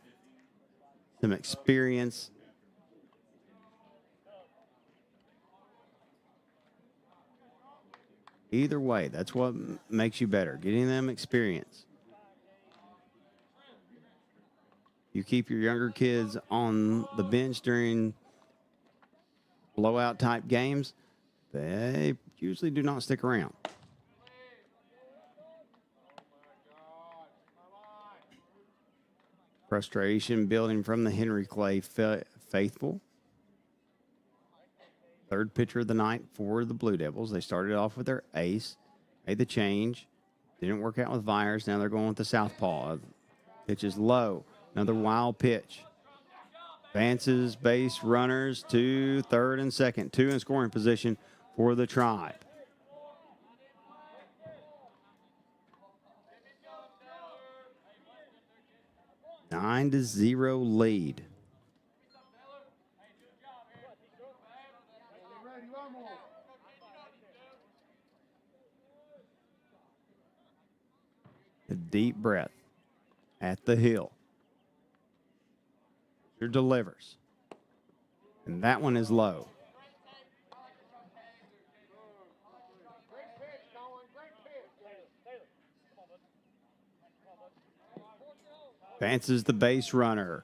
some experience. Either way, that's what makes you better, getting them experience. You keep your younger kids on the bench during blowout type games, they usually do not stick around. Frustration building from the Henry Clay faithful. Third pitcher of the night for the Blue Devils. They started off with their ace, made the change. Didn't work out with Vyers. Now they're going with the southpaw. Pitch is low. Another wild pitch. Advances base runners to third and second. Two in scoring position for the Tribe. A 9-0 lead. A deep breath at the hill. Delivers. And that one is low. Advances the base runner.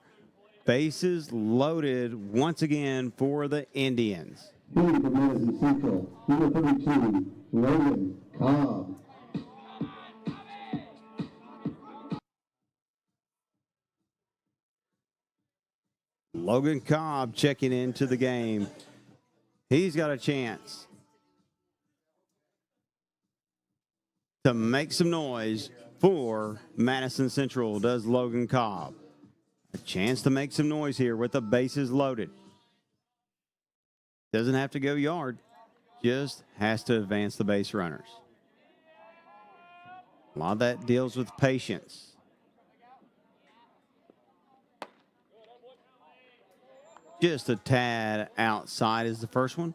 Bases loaded once again for the Indians. Madison Central, number 32, Logan Cobb. Logan Cobb checking into the game. He's got a chance to make some noise for Madison Central, does Logan Cobb. A chance to make some noise here with the bases loaded. Doesn't have to go yard, just has to advance the base runners. A lot of that deals with patience. Just a tad outside is the first one.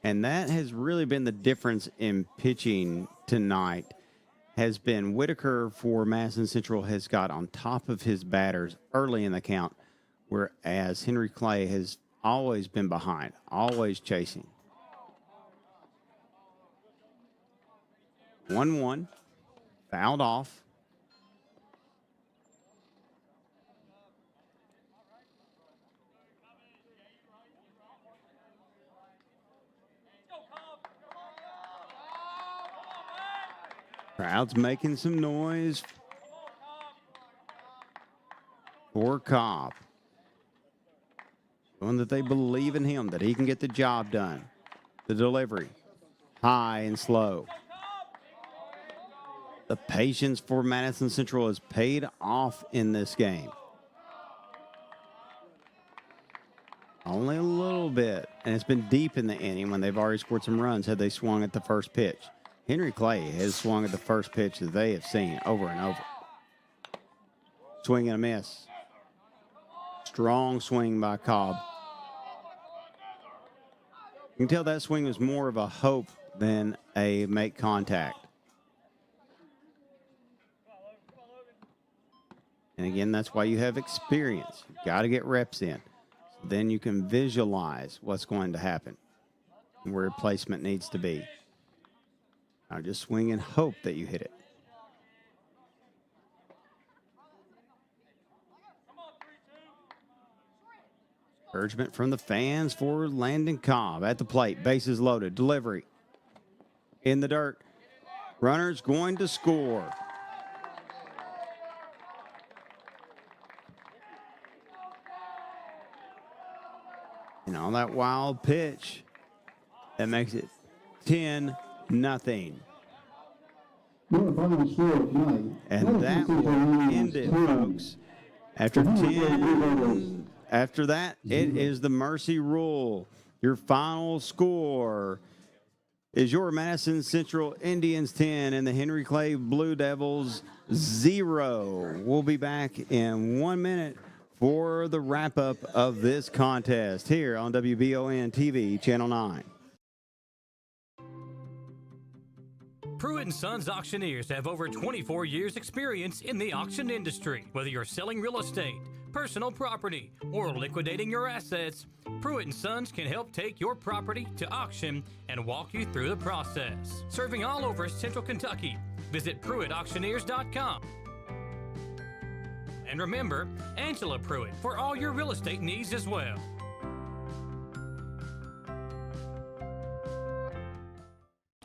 And that has really been the difference in pitching tonight, has been Whitaker for Madison Central has got on top of his batters early in the count, whereas Henry Clay has always been behind, always chasing. 1-1, fouled off. Crowd's making some noise for Cobb. Showing that they believe in him, that he can get the job done. The delivery, high and slow. The patience for Madison Central has paid off in this game. Only a little bit, and it's been deep in the inning when they've already scored some runs had they swung at the first pitch. Henry Clay has swung at the first pitch that they have seen over and over. Swing and a miss. Strong swing by Cobb. You can tell that swing was more of a hope than a make contact. And again, that's why you have experience. You've got to get reps in. So then you can visualize what's going to happen and where placement needs to be. Now just swing and hope that you hit it. Encouragement from the fans for Landon Cobb at the plate. Bases loaded. Delivery in the dirt. Runner's going to score. And on that wild pitch, that makes it 10-0. And that will end it, folks. After that, it is the mercy rule. Your final score is your Madison Central Indians 10 and the Henry Clay Blue Devils 0. We'll be back in 1 minute for the wrap-up of this contest here on WBON TV, Channel 9. Pruitt & Sons Auctioneers have over 24 years experience in the auction industry. Whether you're selling real estate, personal property, or liquidating your assets, Pruitt & Sons can help take your property to auction and walk you through the process. Serving all over Central Kentucky, visit PruittAuctioneers.com. And remember, Angela Pruitt for all your real estate needs as well.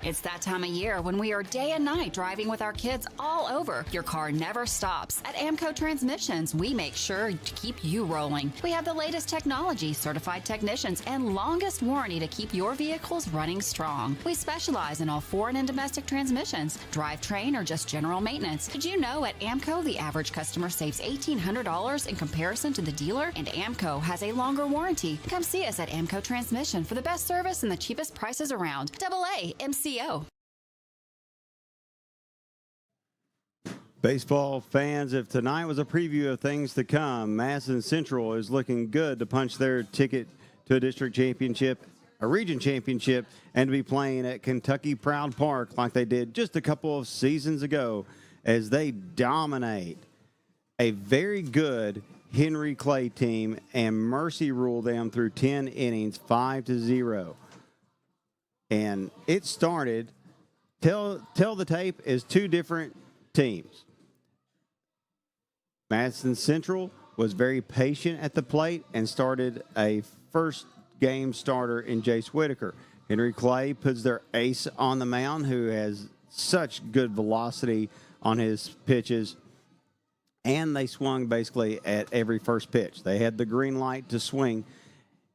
It's that time of year when we are day and night driving with our kids all over. Your car never stops. At AMCO Transmissions, we make sure to keep you rolling. We have the latest technology, certified technicians, and longest warranty to keep your vehicles running strong. We specialize in all foreign and domestic transmissions, drivetrain, or just general maintenance. Did you know at AMCO the average customer saves $1,800 in comparison to the dealer? And AMCO has a longer warranty. Come see us at AMCO Transmission for the best service and the cheapest prices around. AA MCO. Baseball fans, if tonight was a preview of things to come, Madison Central is looking good to punch their ticket to a district championship, a region championship, and to be playing at Kentucky Proud Park like they did just a couple of seasons ago as they dominate a very good Henry Clay team and mercy rule them through 10 innings, 5-0. And it started, tell the tape is two different teams. Madison Central was very patient at the plate and started a first game starter in Jace Whitaker. Henry Clay puts their ace on the mound, who has such good velocity on his pitches. And they swung basically at every first pitch. They had the green light to swing.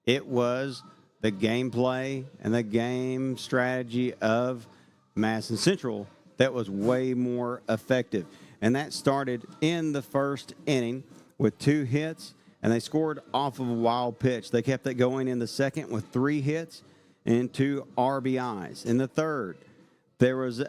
It was the gameplay and the game strategy of Madison Central that was way more effective. And that started in the first inning with 2 hits, and they scored off of a wild pitch. They kept that going in the second with 3 hits and 2 RBIs. In the third, there was